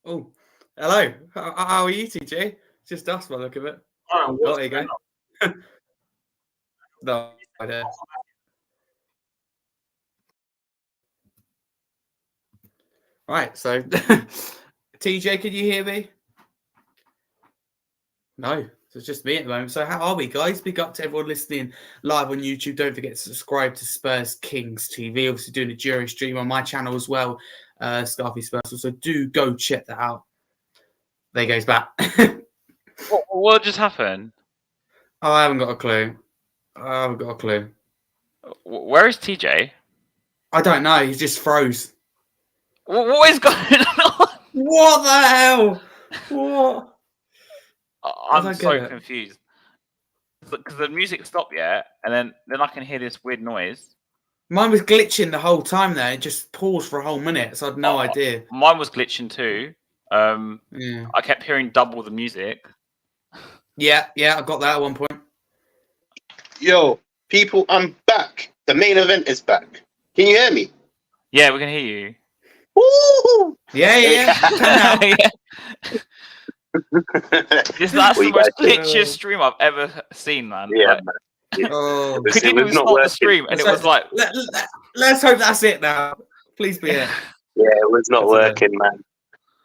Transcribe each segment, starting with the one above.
Oh, hello. How are you, TJ? Just us by the look of it. Oh, Oh, there you go. No idea. Right, so TJ, can you hear me? No, so it's just me at the moment. So how are we, guys? Big up to everyone listening live on YouTube. Don't forget to subscribe to Spurs Kings TV. Obviously doing a jury stream on my channel as well, Scarfy Spurs. So do go check that out. There he goes back. What just happened? Oh, I haven't got a clue. Where is TJ? I don't know. He just froze. What is going on? What the hell? What? I'm so confused. Because the music stopped yet, and then I can hear this weird noise. Mine was glitching the whole time there. It just paused for a whole minute, so I had no idea. Mine was glitching too. Yeah. I kept hearing double the music. Yeah, I got that at one point. Yo, people, I'm back. The main event is back. Can you hear me? Yeah, we can hear you. Woo! Yeah. That's the most glitchiest stream I've ever seen, man. Yeah, like, man. Oh, we didn't even start the stream, and it was like, let's hope that's it now. Please be it. Yeah, it was not working,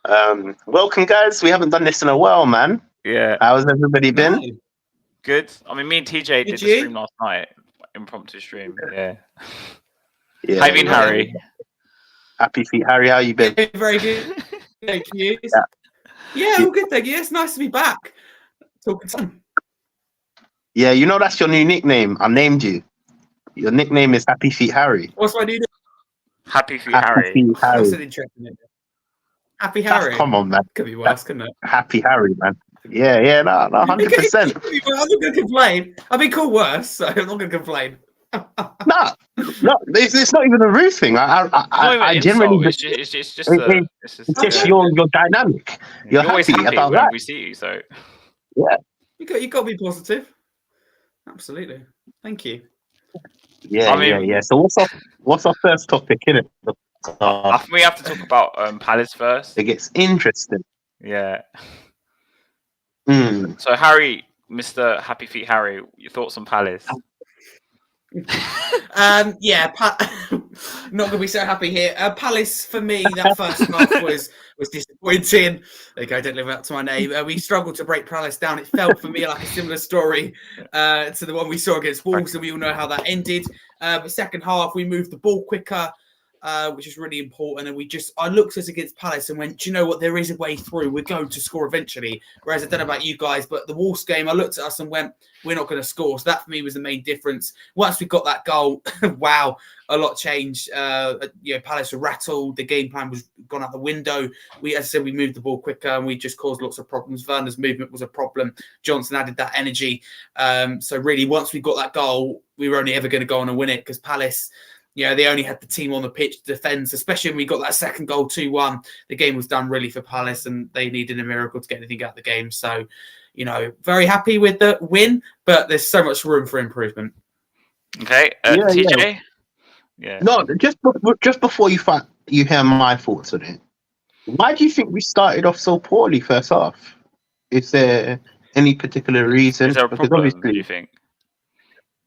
man. Welcome, guys. We haven't done this in a while, man. Yeah. How's everybody been? No. Good. I mean, me and TJ did the stream last night, impromptu stream. Yeah. How you been, Harry? Happy feet, Harry. How you been? Very good. Thank you. Yeah, all good. Thank you. It's nice to be back. Talking some. Yeah, you know that's your new nickname. I named you. Your nickname is Happy Feet Harry. What's my new name? Happy Feet Harry. Feet Harry. That's an interesting name. Happy Harry. Come on, man. Could be worse, couldn't it? Happy Harry, man. Yeah, no, 100%. I'm not going to complain. I've been called worse, so I'm not going to complain. No, it's not even a rude thing. I generally, it's just your dynamic. You're always happy about when that. we see you, so yeah. You got to be positive. Absolutely. Thank you. Yeah. So what's our first topic, innit? I think we have to talk about Palace first. It gets interesting. Yeah. Mm. So Harry, Mr. Happy Feet Harry, your thoughts on Palace? Not gonna be so happy here. Palace for me, that first half was disappointing. There you go, don't live up to my name. We struggled to break Palace down. It felt for me like a similar story to the one we saw against Wolves, and we all know how that ended. But second half, we moved the ball quicker, which is really important. And I looked at us against Palace and went, do you know what? There is a way through. We're going to score eventually. Whereas I don't know about you guys, but the Wolves game, I looked at us and went, we're not going to score. So that for me was the main difference. Once we got that goal, wow, a lot changed. Palace were rattled. The game plan was gone out the window. As I said, we moved the ball quicker and we just caused lots of problems. Werner's movement was a problem. Johnson added that energy. So really, once we got that goal, we were only ever going to go on and win it because Palace, they only had the team on the pitch to defend. Especially when we got that second goal 2-1, the game was done really for Palace and they needed a miracle to get anything out of the game. So, very happy with the win, but there's so much room for improvement. Okay, TJ? Yeah. No, just before you hear my thoughts on it, why do you think we started off so poorly first half? Is there any particular reason? Is there a problem, do you think?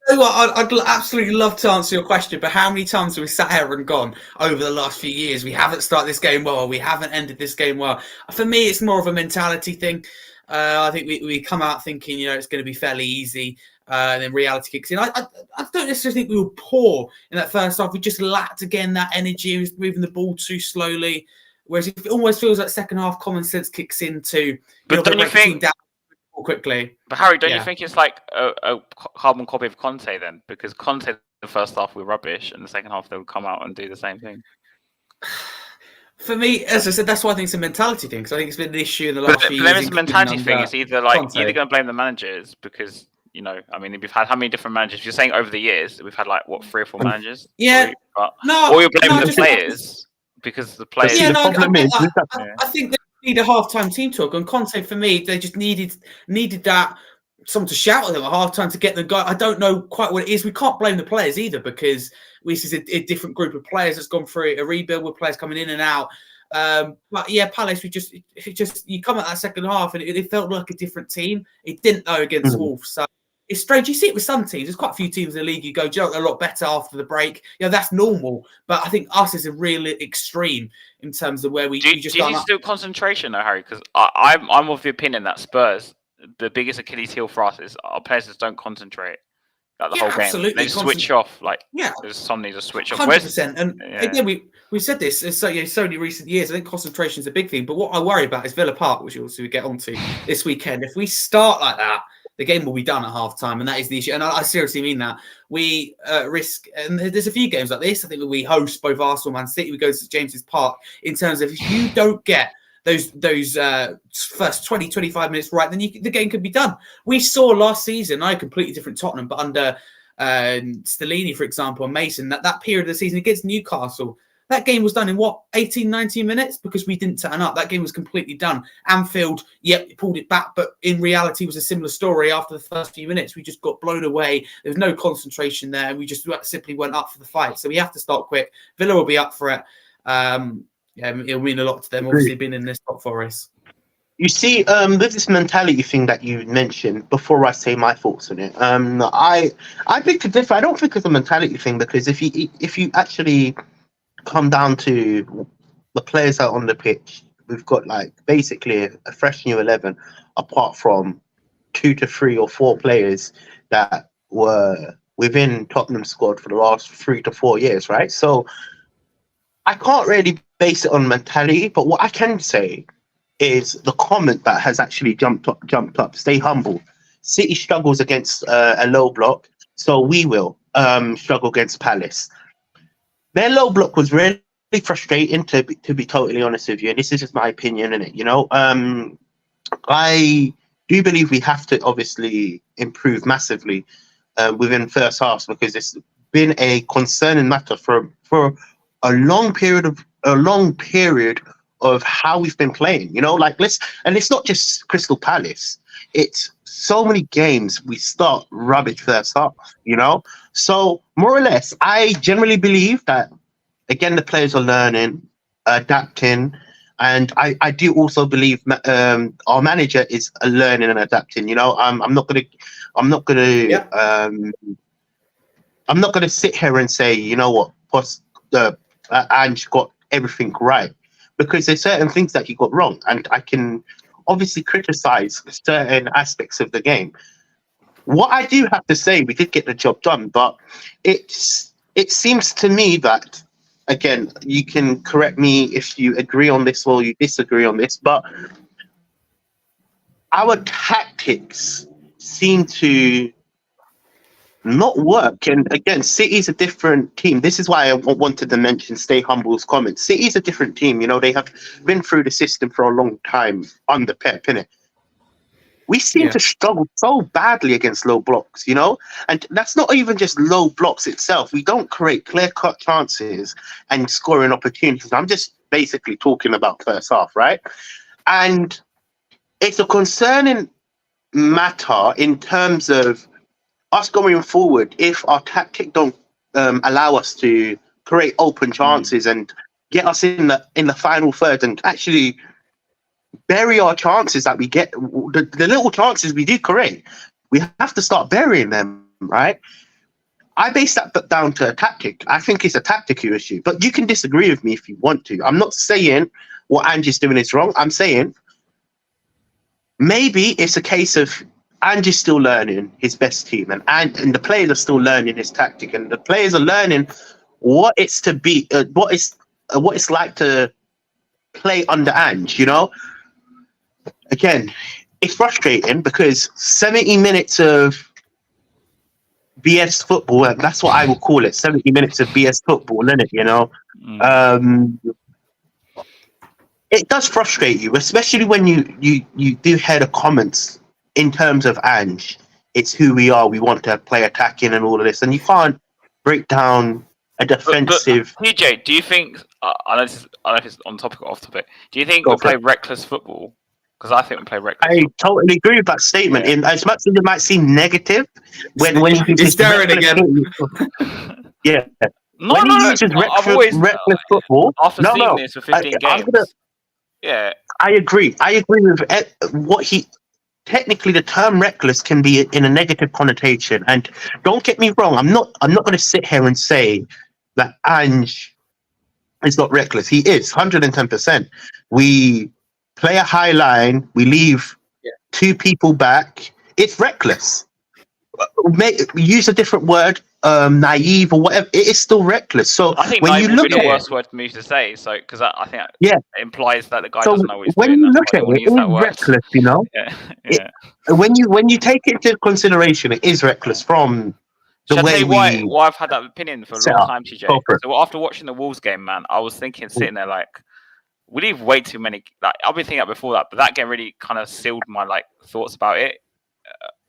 I'd absolutely love to answer your question, but how many times have we sat here and gone over the last few years? We haven't started this game well. We haven't ended this game well. For me, it's more of a mentality thing. I think we come out thinking, it's going to be fairly easy, and then reality kicks in. I don't necessarily think we were poor in that first half. We just lacked, again, that energy. We were moving the ball too slowly. Whereas it almost feels like second half common sense kicks into. But don't you think... quickly. But Harry, don't you think it's like a carbon copy of Conte then? Because Conte, the first half, were rubbish, and the second half they would come out and do the same thing. For me, as I said, that's why I think it's a mentality thing. Because I think it's been an issue in the last few years. But then it's a mentality thing. It's either going to blame the managers because we've had how many different managers? You're saying over the years we've had 3 or 4 managers. Yeah. Or you're blaming the players because the players. Yeah, I think they need a half-time team talk. And Conte, for me, they just needed that someone to shout at them at half-time to get the guy. I don't know quite what it is. We can't blame the players either because this is a different group of players that's gone through a rebuild with players coming in and out. But yeah, Palace, you come at that second half and it felt like a different team. It didn't though against Wolves. So it's strange. You see it with some teams. There's quite a few teams in the league you go, a lot better after the break. That's normal. But I think us is a real extreme in terms of where we do you think still concentration though, Harry? Because I'm of the opinion that Spurs, the biggest Achilles heel for us is our players just don't concentrate. Like the whole game, absolutely. they switch off. There's some need to switch off. 100%. And again, we said this so many recent years. I think concentration is a big thing. But what I worry about is Villa Park, which we'll get onto this weekend. If we start like that, the game will be done at half time, and that is the issue. And I seriously mean that. We risk, and there's a few games like this. I think we host both Arsenal and Man City. We go to St James's Park. In terms of if you don't get those first 20, 25 minutes right, then the game could be done. We saw last season, a completely different Tottenham, but under Stellini, for example, and Mason, that period of the season against Newcastle, that game was done in 18, 19 minutes because we didn't turn up. That game was completely done. Anfield, pulled it back, but in reality it was a similar story. After the first few minutes, we just got blown away. There was no concentration there. We just simply went up for the fight. So we have to start quick. Villa will be up for it. It'll mean a lot to them, obviously, being in this top for us. You see, with this mentality thing that you mentioned, before I say my thoughts on it, I beg to differ. I don't think it's a mentality thing, because if you actually come down to the players out on the pitch, we've got basically a fresh new 11, apart from 2 to 3 or 4 players that were within Tottenham's squad for the last 3 to 4 years, right? So I can't really base it on mentality, but what I can say is the comment that has actually jumped up. Stay humble. City struggles against a low block, so we will struggle against Palace. Their low block was really frustrating, to be totally honest with you, and this is just my opinion in it. I do believe we have to obviously improve massively within first half, because it's been a concerning matter for a long period of how we've been playing. And it's not just Crystal Palace. It's so many games we start rubbish first half, So more or less, I generally believe that, again, the players are learning, adapting, and I do also believe our manager is learning and adapting. I'm not gonna sit here and say, Ange got everything right, because there's certain things that he got wrong, and I can obviously criticize certain aspects of the game. What I do have to say, we did get the job done, but it seems to me that, again, you can correct me if you agree on this or you disagree on this, but our tactics seem to not work. And again, City's a different team. This is why I wanted to mention Stay Humble's comments. City's a different team. They have been through the system for a long time under Pep, innit? We seem to struggle so badly against low blocks, and that's not even just low blocks itself. We don't create clear-cut chances and scoring opportunities. I'm just basically talking about first half, right? And it's a concerning matter in terms of us going forward. If our tactic don't allow us to create open chances and get us in the final third and actually bury our chances that we get, the little chances we do create, we have to start burying them, right? I base that down to a tactic. I think it's a tactical issue, but you can disagree with me if you want to. I'm not saying what Ange's doing is wrong. I'm saying maybe it's a case of Ange is still learning his best team, and the players are still learning his tactic, and the players are learning what it's to be, what it's like to play under Ange. Again, it's frustrating because 70 minutes of BS football, and that's what I will call it, 70 minutes of BS football, isn't it? It does frustrate you, especially when you do hear the comments in terms of Ange. It's who we are. We want to play attacking and all of this, and you can't break down a defensive. But TJ, do you think? I know if it's on topic or off topic. Do you think we play reckless football? Because I think we play reckless. I totally agree with that statement. In as much as it might seem negative, when you it's Darren again. Yeah, No, when no, he no. uses I've always reckless football. after No, seeing no. this for 15 I'm games. gonna. Yeah, I agree. I agree with what he. Technically, the term reckless can be in a negative connotation, and don't get me wrong. I'm not. I'm not going to sit here and say that Ange is not reckless. He is 110%. We play a high line. We leave Yeah. two people back. It's reckless. Use a different word, naive or whatever. It is still reckless. So I think when naive you would look be the at worst word for me to say. So because I think Yeah. it implies that the guy So doesn't know what he's when doing. you That's look why I at don't want it, to use it that is word. reckless. You know, Yeah. when you take it into consideration, it is reckless from the Shall I tell way you we why I've had that opinion for a set long up. time, TJ? Go for it. So after watching the Wolves game, man, I was thinking, sitting there like, we leave way too many. Like I've been thinking that before that, but that game really kind of sealed my like thoughts about it.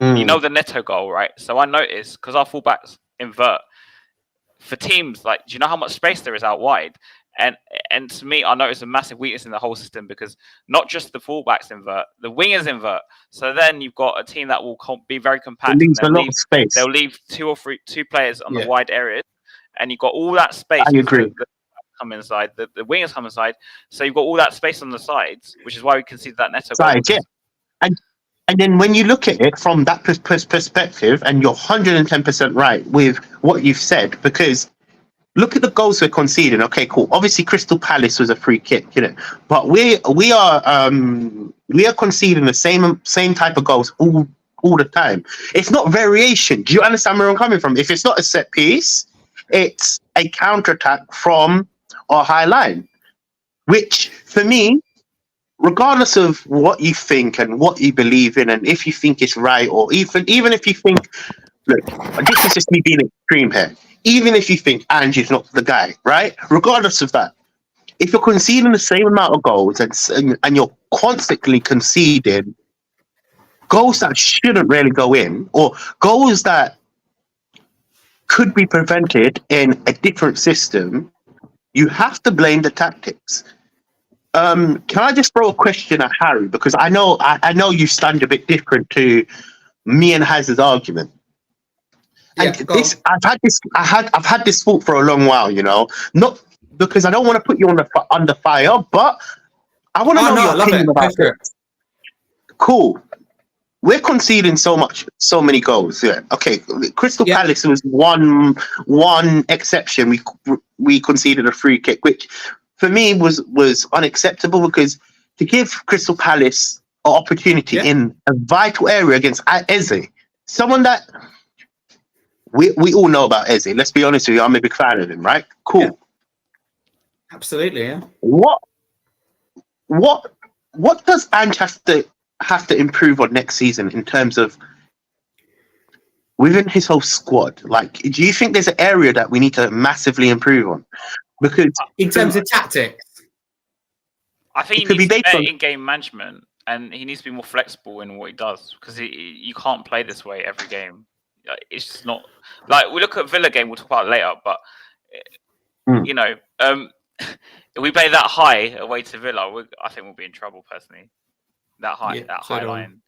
You know the Neto goal, right? So I noticed because our fullbacks invert for teams. Like, do you know how much space there is out wide? And to me, I noticed a massive weakness in the whole system because not just the fullbacks invert, the wingers invert. So then you've got a team that will be very It compact. leaves a And lot of space. they'll leave two players on Yeah. the wide areas, and you've got all that space. I agree. The come inside, the wingers come inside, so you've got all that space on the sides, which is why we conceded that Neto goal. Sides, yeah. And then when you look at it from that perspective, and you're 110% right with what you've said, because look at the goals we're conceding. Okay, cool. Obviously, Crystal Palace was a free kick, but we are conceding the same type of goals all the time. It's not variation. Do you understand where I'm coming from? If it's not a set piece, it's a counterattack from our high line, which for me, regardless of what you think and what you believe in, and if you think it's right, or even if you think, look, this is just me being extreme here. Even if you think Angie's not the guy, right? Regardless of that, if you're conceding the same amount of goals and you're constantly conceding goals that shouldn't really go in, or goals that could be prevented in a different system, you have to blame the tactics. Can I just throw a question at Harry, because I know you stand a bit different to me and Hazard's argument. Yeah, And this, I've had this thought for a long while, not because I don't want to put you under fire, but I want to know your opinion about this. Cool. We're conceding so many goals. Yeah. Okay. Crystal Palace was one exception. We conceded a free kick, which for me was unacceptable, because to give Crystal Palace an opportunity in a vital area against Eze, someone that we all know about Eze. Let's be honest with you. I'm a big fan of him, right? Cool. Yeah. Absolutely, yeah. What does Ange have to improve on next season in terms of within his whole squad? Like, do you think there's an area that we need to massively improve on? Because in terms of tactics, I think he needs better in-game management, and he needs to be more flexible in what he does, because you can't play this way every game. It's just not like we look at Villa game. We'll talk about it later, but if we play that high away to Villa, I think we'll be in trouble personally. That high line,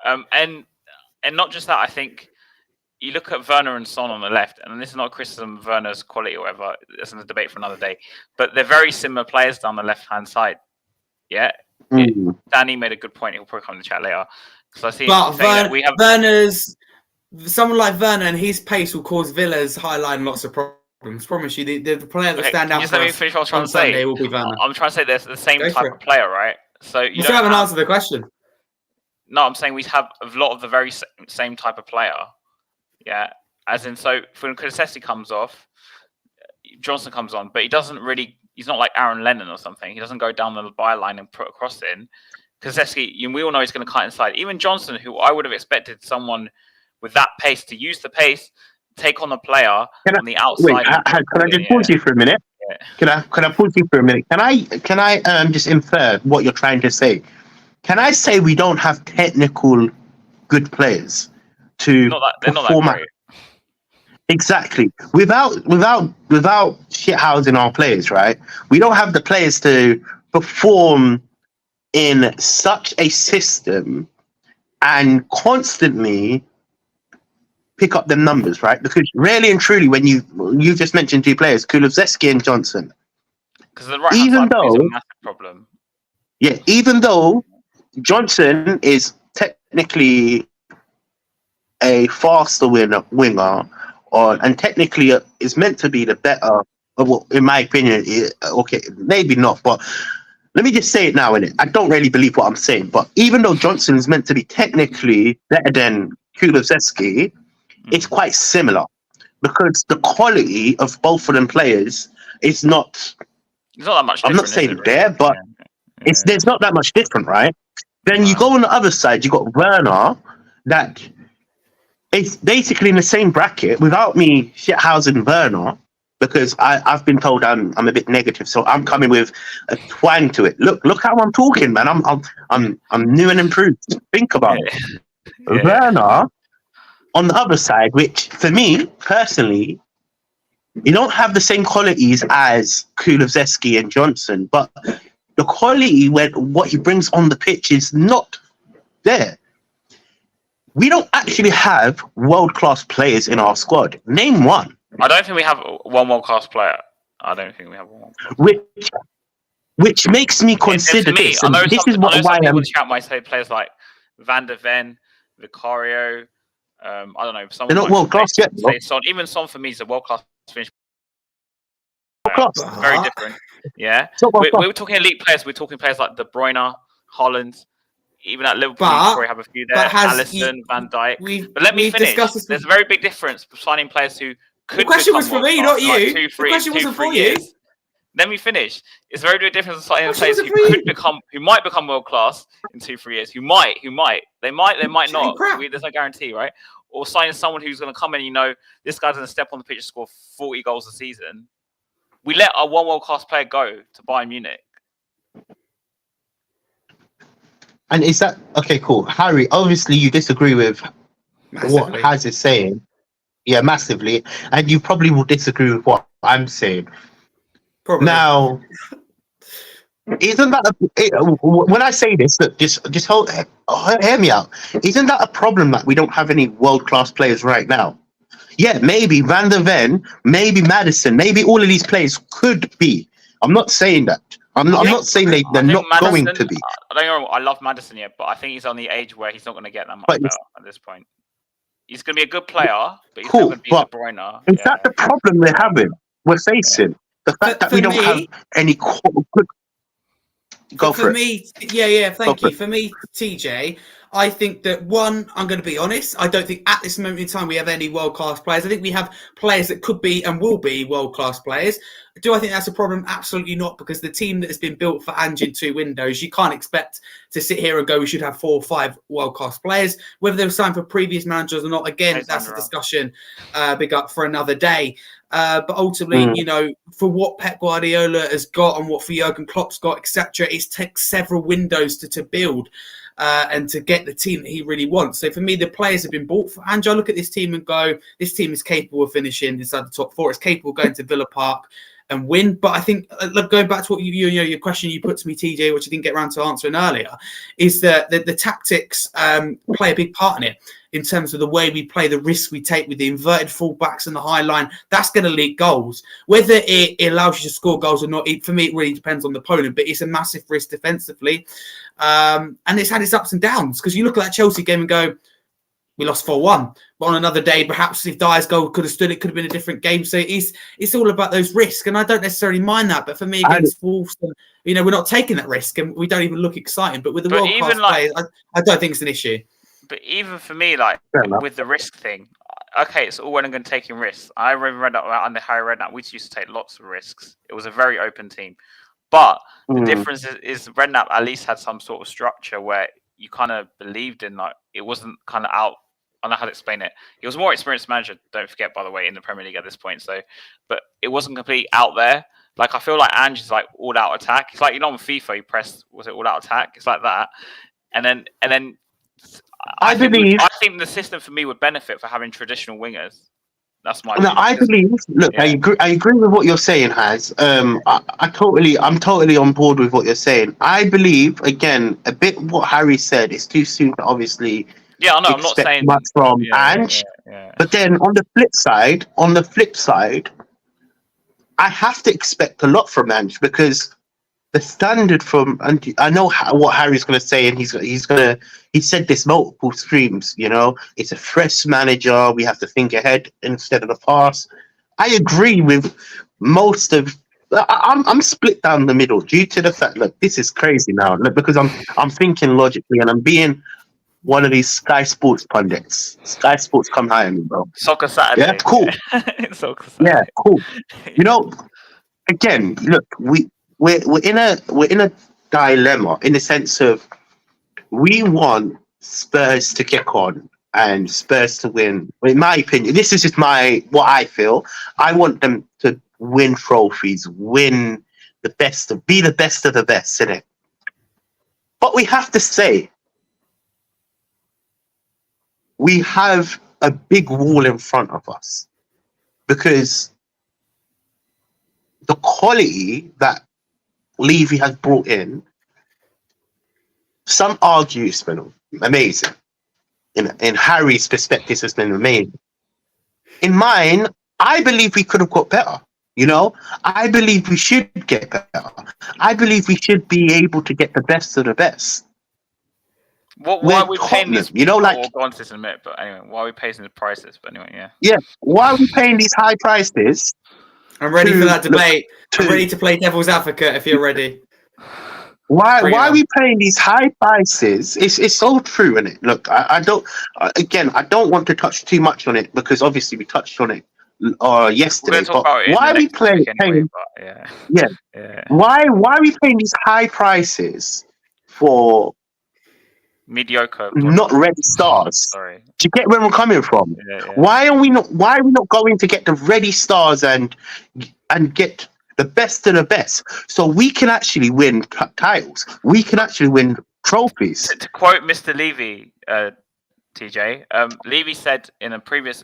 and not just that. I think you look at Werner and Son on the left, and this is not a criticism of Werner's quality or whatever. That's a debate for another day. But they're very similar players down the left-hand side. Yeah, Danny made a good point. He'll probably come in the chat later. Because I see that we have Werner's. Someone like Werner and his pace will cause Villa's high line lots of problems. Promise you, the player that stand out. Just let me finish what I'm trying to say. Will be Werner. I'm trying to say there's the same type of player, right? So you still haven't answered the question. No, I'm saying we have a lot of the very same type of player. Yeah, as in, so when Kulusevski comes off, Johnson comes on, but he doesn't really. He's not like Aaron Lennon or something. He doesn't go down the byline and put a cross in. Kulusevski, we all know he's going to cut inside. Even Johnson, who I would have expected someone with that pace to use the pace, take on the player on the outside. Wait, can I just pause you for a minute? Yeah. Can I pause you for a minute? Can I just infer what you're trying to say? Can I say we don't have technical good players to perform at? Exactly. Without shithousing our players, right? We don't have the players to perform in such a system and constantly pick up them numbers, right? Because really and truly, when you just mentioned 2 players, Kulusevski and Johnson. Because the right hand side is a massive problem. Yeah, even though Johnson is technically a faster winger, and technically is meant to be the better. Well, in my opinion, okay, maybe not, but let me just say it now. I don't really believe what I'm saying, but even though Johnson is meant to be technically better than Kulusevski, it's quite similar because the quality of both of them players is not. It's not that much. I'm not saying there, but there's not that much different, right? Then you go on the other side, you got Werner, that is basically in the same bracket without me shithousing Werner, because I've been told I'm a bit negative, so I'm coming with a twang to it. Look how I'm talking, man. I'm new and improved. Think about it. Werner on the other side, which for me personally, you don't have the same qualities as Kulusevski and Johnson, but the quality what he brings on the pitch is not there. We don't actually have world-class players in our squad. Name one. I don't think we have one world-class player. I don't think we have one. Which makes me consider this. And this is why people chat might say players like Van der Ven, Vicario. I don't know. They're not world-class yet. Son. Even Son for me is a world-class finish. Very different. Yeah. We were talking elite players. We're talking players like De Bruyne, Holland. Even at Liverpool, you probably have a few there. Alisson, Van Dijk. But let me finish. There's a very big difference signing players who could. The question was for me, not you. Like the question wasn't for you. Let me finish. It's a very big difference signing players who might become world class in 2-3 years. Who might. They might not. There's no guarantee, right? Or signing someone who's going to come in. You know, this guy's going to step on the pitch and score 40 goals a season. We let our one world class player go to Bayern Munich. And is that okay? Cool, Harry. Obviously, you disagree with what Haz is saying. Yeah, massively, and you probably will disagree with what I'm saying. Probably. Now, isn't that when I say this? Look, just hear me out. Isn't that a problem that we don't have any world-class players right now? Yeah, maybe Van der Ven, maybe Maddison, maybe all of these players could be. I'm not saying that. I'm not saying they're not going to be. I don't know. I love Maddison yet, but I think he's on the age where he's not going to get that much better at this point. He's going to be a good player, but he's not going to be De Bruyne. Is that the problem we're facing? The fact that we don't have any good. Go for me, thank you. For me, TJ, I think that I'm going to be honest. I don't think at this moment in time we have any world-class players. I think we have players that could be and will be world-class players. Do I think that's a problem? Absolutely not, because the team that has been built for Ange in 2 windows, you can't expect to sit here and go, we should have 4 or 5 world-class players. Whether they were signed for previous managers or not, again, that's a discussion big up for another day. But ultimately, you know, for what Pep Guardiola has got and what for Jurgen Klopp's got, etc., it takes several windows to build and to get the team that he really wants. So for me, the players have been bought for Ange. I look at this team and go, this team is capable of finishing inside the top 4. It's capable of going to Villa Park and win. But I think, going back to what your question you put to me, TJ, which I didn't get around to answering earlier, is that the tactics play a big part in it. In terms of the way we play, the risk we take with the inverted fullbacks and the high line, that's going to lead goals. Whether it allows you to score goals or not, for me, it really depends on the opponent, but it's a massive risk defensively. And it's had its ups and downs, because you look at that Chelsea game and go, we lost 4-1. But on another day, perhaps if Dyer's goal could have stood, it could have been a different game. So it's all about those risks. And I don't necessarily mind that. But for me, against Wolves, you know, we're not taking that risk and we don't even look exciting. But with the world-class players, I don't think it's an issue. But even for me, like with the risk thing, okay, it's all well and good taking risks. I read that under Harry Redknapp, we used to take lots of risks. It was a very open team. But the difference is Redknapp at least had some sort of structure where you kind of believed in, like, it wasn't kind of out. I don't know how to explain it. He was a more experienced manager, don't forget, by the way, in the Premier League at this point. So, but it wasn't completely out there. Like, I feel like Ange is like all out attack. It's like, you know, on FIFA, you press, was it all out attack? It's like that. And then I think the system for me would benefit for having traditional wingers. That's my. No, I believe. Look, yeah. I agree with what you're saying, Haz. I'm totally on board with what you're saying. I believe, again, a bit what Harry said. It's too soon to obviously. Yeah, I know. I'm not saying much from Ange, Yeah. But then on the flip side, I have to expect a lot from Ange because the standard from, and I know what Harry's going to say, and he said this multiple streams. It's a fresh manager. We have to think ahead instead of the past. I agree with most of. I'm split down the middle due to the fact. Look, this is crazy now. Look, because I'm thinking logically, and I'm being one of these Sky Sports pundits. Sky Sports, come hire me, bro. Soccer Saturday. Yeah, cool. Soccer Saturday. Yeah, cool. Again, look, we're in a dilemma in the sense of we want Spurs to kick on and Spurs to win. In my opinion, this is just what I feel. I want them to win trophies, win be the best of the best, innit? But we have to say, we have a big wall in front of us because the quality that Levy has brought in, some argue it's been amazing. In Harry's perspective, it's been amazing. In mine, I believe we could have got better. I believe we should get better. I believe we should be able to get the best of the best. Why are we paying these? Go on to this in a minute, but anyway, why are we paying the prices? But anyway, yeah. Yeah, why are we paying these high prices? I'm ready for that debate. I'm ready to play devil's advocate if you're ready. Why are we paying these high prices? It's so true, isn't it? Look, I don't want to touch too much on it because obviously we touched on it yesterday. But why are we paying? Yeah. Why are we paying these high prices for mediocre, not ready stars? Sorry. Do you get where I'm coming from? Yeah. Why are we not going to get the ready stars and get the best of the best so we can actually win titles? We can actually win trophies. To quote Mr. Levy, TJ, Levy said in a previous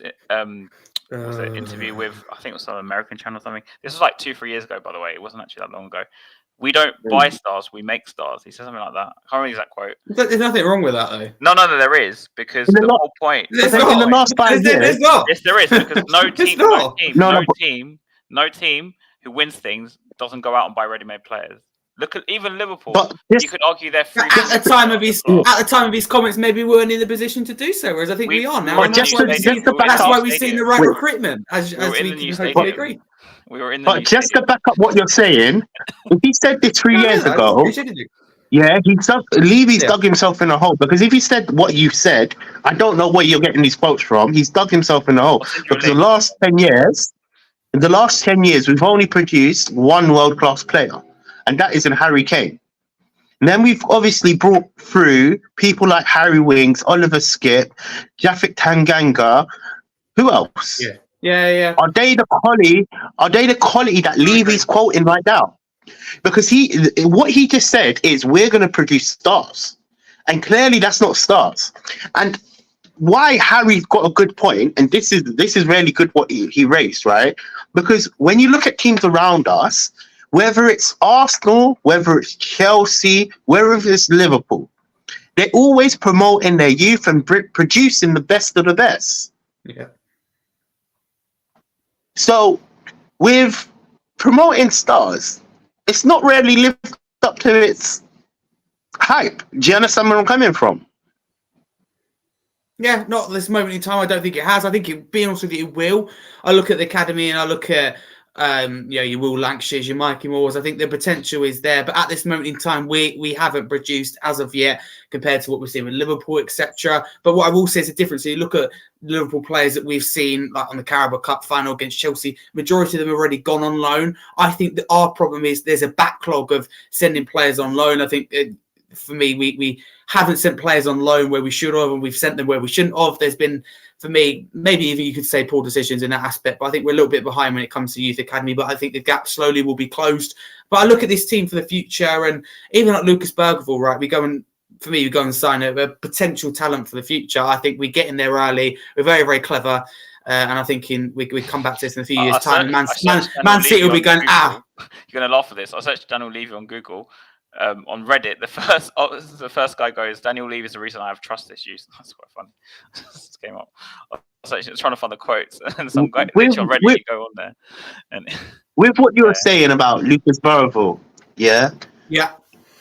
interview with, I think it was some American channel or something. This was like 2-3 years ago, by the way. It wasn't actually that long ago. We don't buy stars, we make stars. He said something like that. I can't remember the exact quote. There's nothing wrong with that, though. No, there is, because the whole point. There's in the last 5 years. There's not. Yes, there is, because no team who wins things doesn't go out and buy ready-made players. Look at even Liverpool. You could argue they're free. At the time of his comments, maybe we weren't in the position to do so, whereas I think we are now. That's why we've seen the right recruitment, as we can hopefully agree. We were in the But just to back up what you're saying, if he said this 3 years ago, Levy's dug himself in a hole, because if he said what you said, I don't know where you're getting these quotes from. He's dug himself in a hole because in the last 10 years, we've only produced one world-class player, and that is in Harry Kane. And then we've obviously brought through people like Harry Winks, Oliver Skip, Japhet Tanganga. Who else? Yeah. Are they the quality that Levy's quoting right now? Because what he just said is we're going to produce stars, and clearly that's not stars. And why Harry's got a good point, and this is really good what he raised, right? Because when you look at teams around us, whether it's Arsenal, whether it's Chelsea, whether it's Liverpool, they're always promoting their youth and producing the best of the best. Yeah. So, with promoting stars, it's not really lived up to its hype. Do you understand where I'm coming from? Yeah, not at this moment in time. I don't think it has. I think, being honest with you, it will. I look at the academy and I look at your Will Lancashires, your Mikey Moores. I think the potential is there, but at this moment in time, we haven't produced as of yet compared to what we've seen with Liverpool, etc. But what I will say is a difference. So you look at Liverpool players that we've seen, like on the Carabao Cup final against Chelsea, majority of them have already gone on loan. I think that our problem is there's a backlog of sending players on loan. I think for me, we haven't sent players on loan where we should have, and we've sent them where we shouldn't have. There's been, for me, maybe even you could say poor decisions in that aspect, but I think we're a little bit behind when it comes to youth academy, but I think the gap slowly will be closed. But I look at this team for the future, and even like Lucas Bergvall, right, we go and sign a potential talent for the future. I think we get in there early. We're very, very clever. And I think we come back to this in a few years' time. Man City will be going, You're going to laugh at this. I searched Daniel Levy on Google. on Reddit, the first guy goes, "Daniel Levy is the reason I have trust issues." That's quite funny. Just came up. I was actually trying to find the quotes, and some guy literally on Reddit, you go on there, and with what you were saying about Lucas Burville, yeah,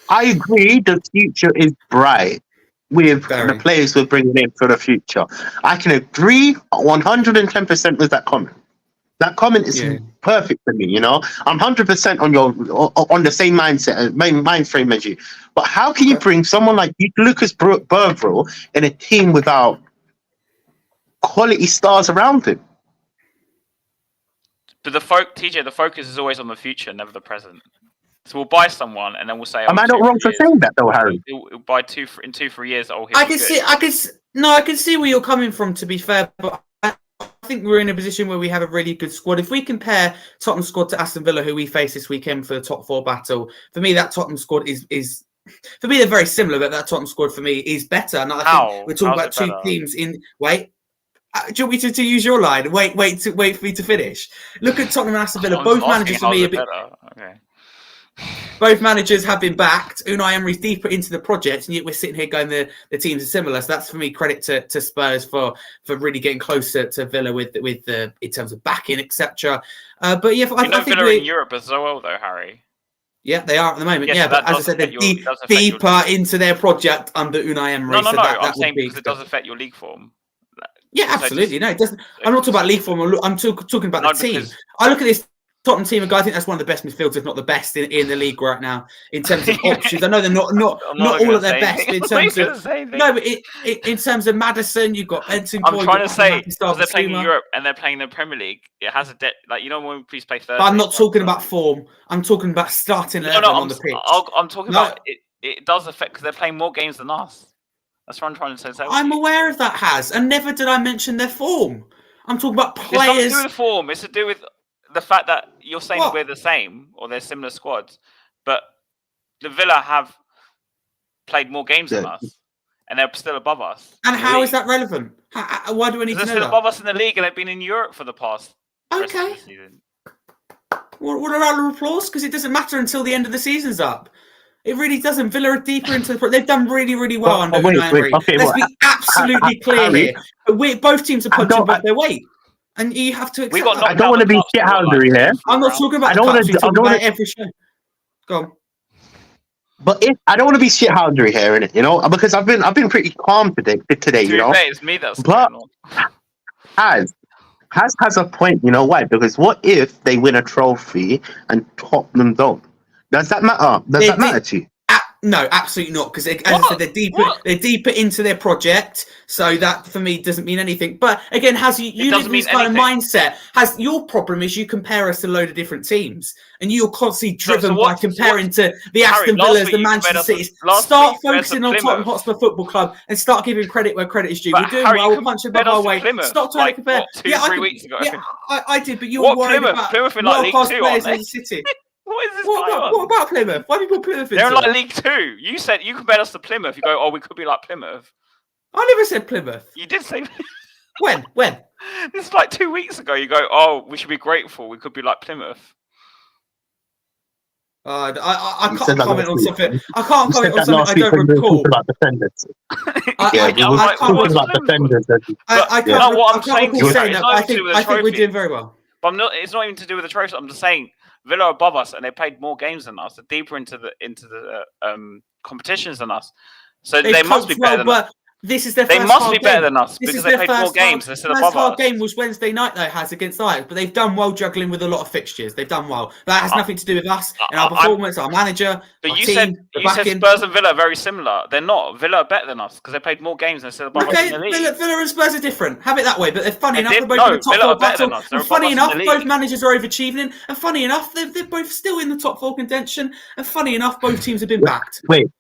I agree. The future is bright with the players we're bringing in for the future. I can agree 110% with that comment. That comment is perfect for me. I'm 100% on the same mindset, mind frame as you. But how can you bring someone like Lucas Burville in a team without quality stars around him? But the focus is always on the future, never the present. So we'll buy someone, and then we'll say, "Am I not wrong for saying that, though, Harry?" We'll buy in 2-3 years. I can see where you're coming from. To be fair, but I think we're in a position where we have a really good squad. If we compare Tottenham's squad to Aston Villa, who we face this weekend for the top 4 battle, for me that Tottenham squad is for me they're very similar, but that Tottenham squad for me is better. And I think we're talking about two teams in. Wait. Do you want me to use your line? Wait for me to finish. Look at Tottenham and Aston Villa. Both managers for me Both managers have been backed. Unai Emery's deeper into the project, and yet we're sitting here going the teams are similar. So that's for me credit to Spurs for really getting closer to Villa with the in terms of backing, etc. But yeah, I think Villa in Europe as well, though, Harry. Yeah, they are at the moment. Yeah, but as I said, they're deeper into their project under Unai Emery. No. I'm saying because it does affect your league form. Yeah, absolutely. No, it doesn't. I'm not talking about league form. I'm talking about the team. I look at this Tottenham team, a guy I think that's one of the best midfielders, if not the best in the league right now in terms of options. I know they're not all of their best in terms of in terms of Maddison. You've got Benson. I'm trying to say because they're playing in Europe and they're playing in the Premier League. It has a when we play Thursday. But I'm not talking about form. I'm talking about starting 11 on the pitch. I'm talking about it. It does affect because they're playing more games than us. That's what I'm trying to say. I'm aware of that, and never did I mention their form. I'm talking about players. It's not to do with form. It's to do with the fact that you're saying we're the same or they're similar squads, but the Villa have played more games than us, and they're still above us. And how is that relevant? Why do we need to know that? They're still above us in the league, and they've been in Europe for the past. Okay. What a round of applause, because it doesn't matter until the end of the season's up. It really doesn't. Villa are deeper into the. They've done really, really well under Unai Emery. Let's be absolutely clear here. Both teams are punching above their weight, and you have to accept that. I don't want to be shithousery here. I'm not talking about. I don't want to. Every show. Go on. But I don't want to be shithousery here, innit? Because I've been pretty calm today. It's me that's. But has a point. You know why? Because what if they win a trophy and Tottenham don't? Does that matter? Does that matter to you? No, absolutely not. Because as I said, they're deeper into their project. So that for me doesn't mean anything. But again, you live this kind of mindset. Your problem is you compare us to a load of different teams, and you're constantly driven by comparing to the Aston Villas, the Manchester Cities. Start focusing on Tottenham Hotspur Football Club and start giving credit where credit is due. We're doing well. We're punching above our weight. Stop trying to compare. 2-3 weeks ago. Yeah, I did, but you're worried about world-class players in the City. What is this going on? What about Plymouth? Why do you put Plymouth into They're in like League 2. You said you compared us to Plymouth. You go, we could be like Plymouth. I never said Plymouth. You did say When? This is like 2 weeks ago. You go, we should be grateful. We could be like Plymouth. I can't comment on something. I can't comment on something I don't recall. About defenders. I can't about defenders. I can't recall saying that. I think we're doing very well. But it's not even to do with the trophy. I'm just saying Villa are above us, and they played more games than us. They're deeper into the competitions than us, so they must be better than us. This is their they first must be better game. than us because they played more games. They're still above us. The first hard game was Wednesday night, though, has against Ajax, but they've done well juggling with a lot of fixtures. They've done well. That has nothing to do with us and our performance, our manager, but our you team. said Spurs and Villa are very similar. They're not. Villa are better than us because they played more games and they're still above us in the league. Villa and Spurs are different. Have it that way. But they're funny enough. They're both in the top four battle. And funny enough, both managers are overachieving. And funny enough, they're both still in the top four contention. And funny enough, both teams have been backed. Wait.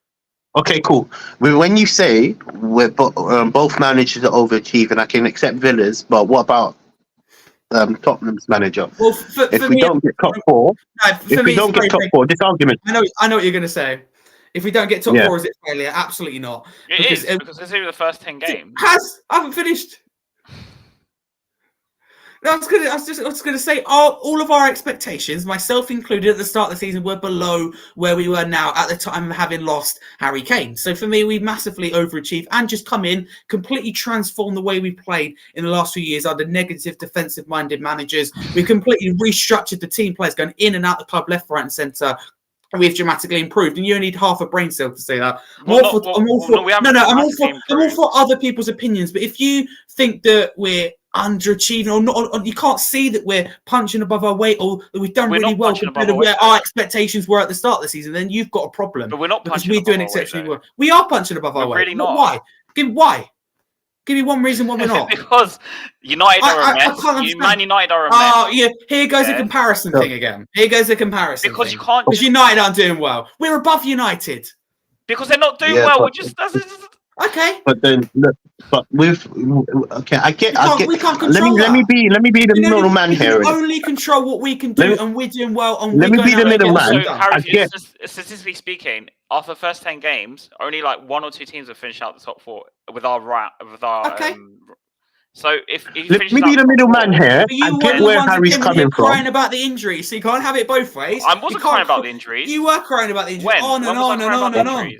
Okay, cool. When you say we're both managers are overachieving, I can accept Villa's, but what about Tottenham's manager? Well, if we don't get top four, this argument. I know what you're going to say. If we don't get top four, is it failure? Absolutely not. Because it's the first 10 games. I haven't finished. I was gonna say, all of our expectations, myself included, at the start of the season, were below where we were now at the time of having lost Harry Kane. So for me, we massively overachieved and just come in, completely transformed the way we played in the last few years under negative defensive-minded managers. We've completely restructured the team players going in and out the club, left, right, and centre. We've dramatically improved, and you only need half a brain cell to say that. I'm all for other people's opinions, but if you think that we're underachieving or not, or you can't see that we're punching above our weight or that we've done really well compared to where our expectations were at the start of the season, then you've got a problem. But we're not because punching we're above doing our exceptionally weight, well. We are punching above our weight. Really not. Why? Give me one reason why we're not. Because United are a mess. Man United are a mess. Oh, yeah. Here goes the comparison thing again. Because you can't. Because United aren't doing well. We're above United. Because they're not doing well. We're just. Okay. But then look. But with I get. We can't control let me be the middleman here. We only control what we can do, and we're doing well. And let me be the middleman. So, Harry, statistically speaking, after the first 10 games, only like 1 or 2 teams have finished out the top 4 with our. Okay. So if let me be the middleman here. I get where Harry's coming from. Crying about the injuries, so you can't have it both ways. I wasn't crying about the injuries. You were crying about the injuries. On and on.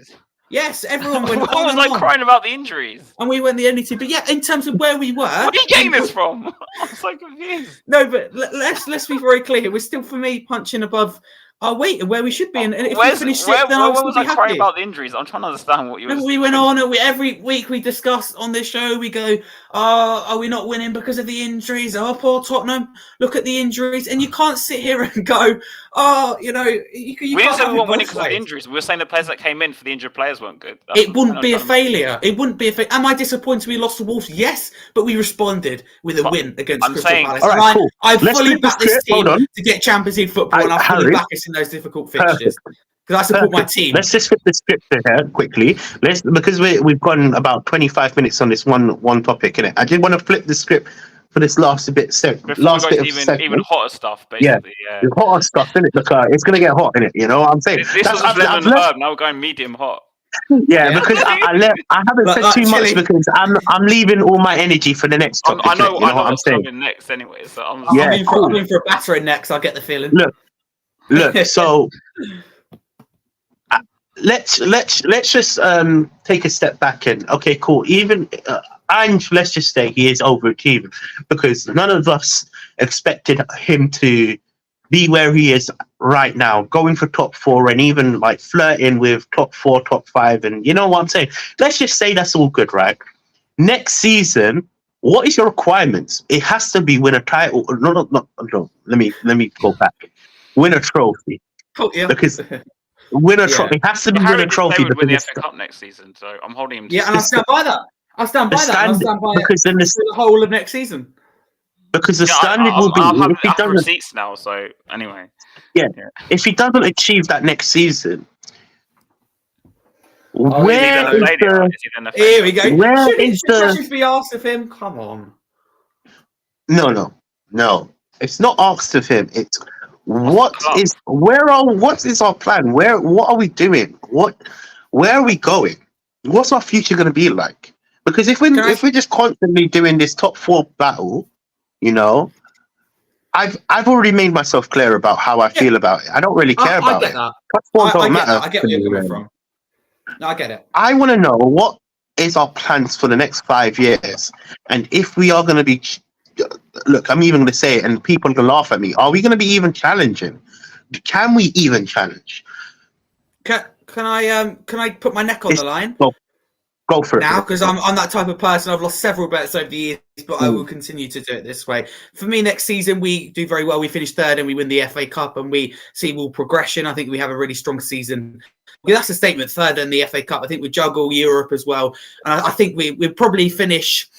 Yes, everyone went on. I was like crying about the injuries. And we weren't the only team. But yeah, in terms of where we were. Where are you getting this from? I'm so confused. No, but let's be very clear. We're still, for me, punching above our weight and where we should be. And if we finish sixth, then where was I crying about the injuries? I'm trying to understand what you were saying. We went on, and every week we discuss on this show, we go, are we not winning because of the injuries? Oh, poor Tottenham, look at the injuries. And you can't sit here and go, you we didn't say we weren't winning because of the injuries. We were saying the players that came in for the injured players weren't good. It wouldn't be a failure. Am I disappointed we lost to Wolves? Yes, but we responded with a win against Crystal Palace. All right, cool. I fully back this team to get Champions League football, and I fully back us in those difficult fixtures. Because I support my team. Let's just flip the script here quickly. Because we've gone about 25 minutes on this one topic, innit? I did want to flip the script for this last bit of even hotter stuff, basically. Yeah. The hotter stuff, innit? Look, it's gonna get hot, innit? You know what I'm saying? This was lemon herb. Now we're going medium hot. Yeah, because I haven't said too much because I'm leaving all my energy for the next topic. I know what I'm saying. Coming next anyway. So I'm in for a battering next. I get the feeling. Look. So let's just take a step back and okay, cool. Even and let's just say he is overachieving because none of us expected him to be where he is right now, going for top 4 and even like flirting with top 4, top 5, and you know what I'm saying. Let's just say that's all good, right? Next season, what is your requirements? It has to be win a title. No. Let me go back. Win a trophy. Oh, yeah. Because win a trophy. It has to be win a trophy. Would win the FA Cup next season, so I'm holding him. Yeah, and I stand by that. I'll stand by because then the whole of next season. Because the standard will be if he doesn't receipts now. So anyway, if he doesn't achieve that next season, here we go. Where is the questions be asked of him? Come on. No. It's not asked of him. It's what is our plan? What are we doing? Where are we going? What's our future going to be like? Because if we're just constantly doing this top 4 battle, you know, I've already made myself clear about how I feel about it. I don't really care about it. That. Top 4 don't matter. I get where you're coming from. No, I get it. I want to know what is our plans for the next 5 years, and if we are going to be. Look, I'm even going to say it, and people can laugh at me. Are we going to be even challenging? Can we even challenge? Can I put my neck on the line? Go for it now, because I'm that type of person. I've lost several bets over the years, but I will continue to do it this way. For me, next season we do very well. We finish 3rd and we win the FA Cup, and we see more progression. I think we have a really strong season. Well, that's a statement. 3rd in the FA Cup. I think we juggle Europe as well, and I think we'll probably finish.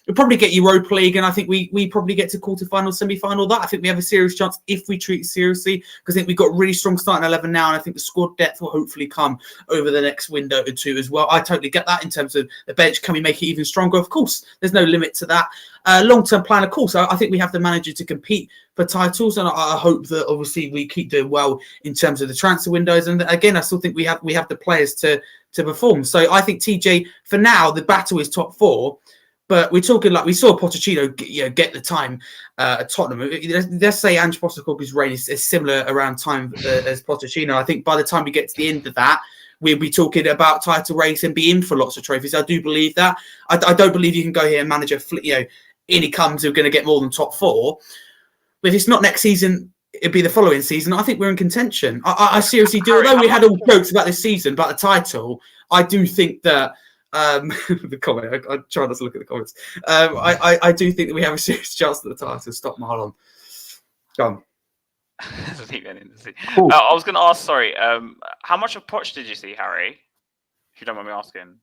We'll probably get Europa League, and I think we probably get to quarterfinal, semi-final. That I think we have a serious chance if we treat it seriously, because I think we've got really strong starting 11 now, and I think the squad depth will hopefully come over the next window or 2 as well. I totally get that in terms of the bench. Can we make it even stronger? Of course, there's no limit to that. Long-term plan, of course. I think we have the manager to compete for titles, and I hope that obviously we keep doing well in terms of the transfer windows. And again, I still think we have the players to perform. So I think TJ, for now, the battle is top 4. But we're talking like we saw Pochettino, get the time at Tottenham. Let's say Ange Postecoglou's reign is similar around time as Pochettino. I think by the time we get to the end of that, we'll be talking about title race and be in for lots of trophies. I do believe that. I don't believe you can go here and manage in he comes, we're going to get more than top 4. But if it's not next season, it'd be the following season. I think we're in contention. I seriously do. Although we had all jokes about this season, about the title, I do think that the comment. I try not to look at the comments. I do think that we have a serious chance at the title. Stop Marlon. Go on. Cool. I was going to ask. Sorry. How much of Poch did you see, Harry? If you don't mind me asking.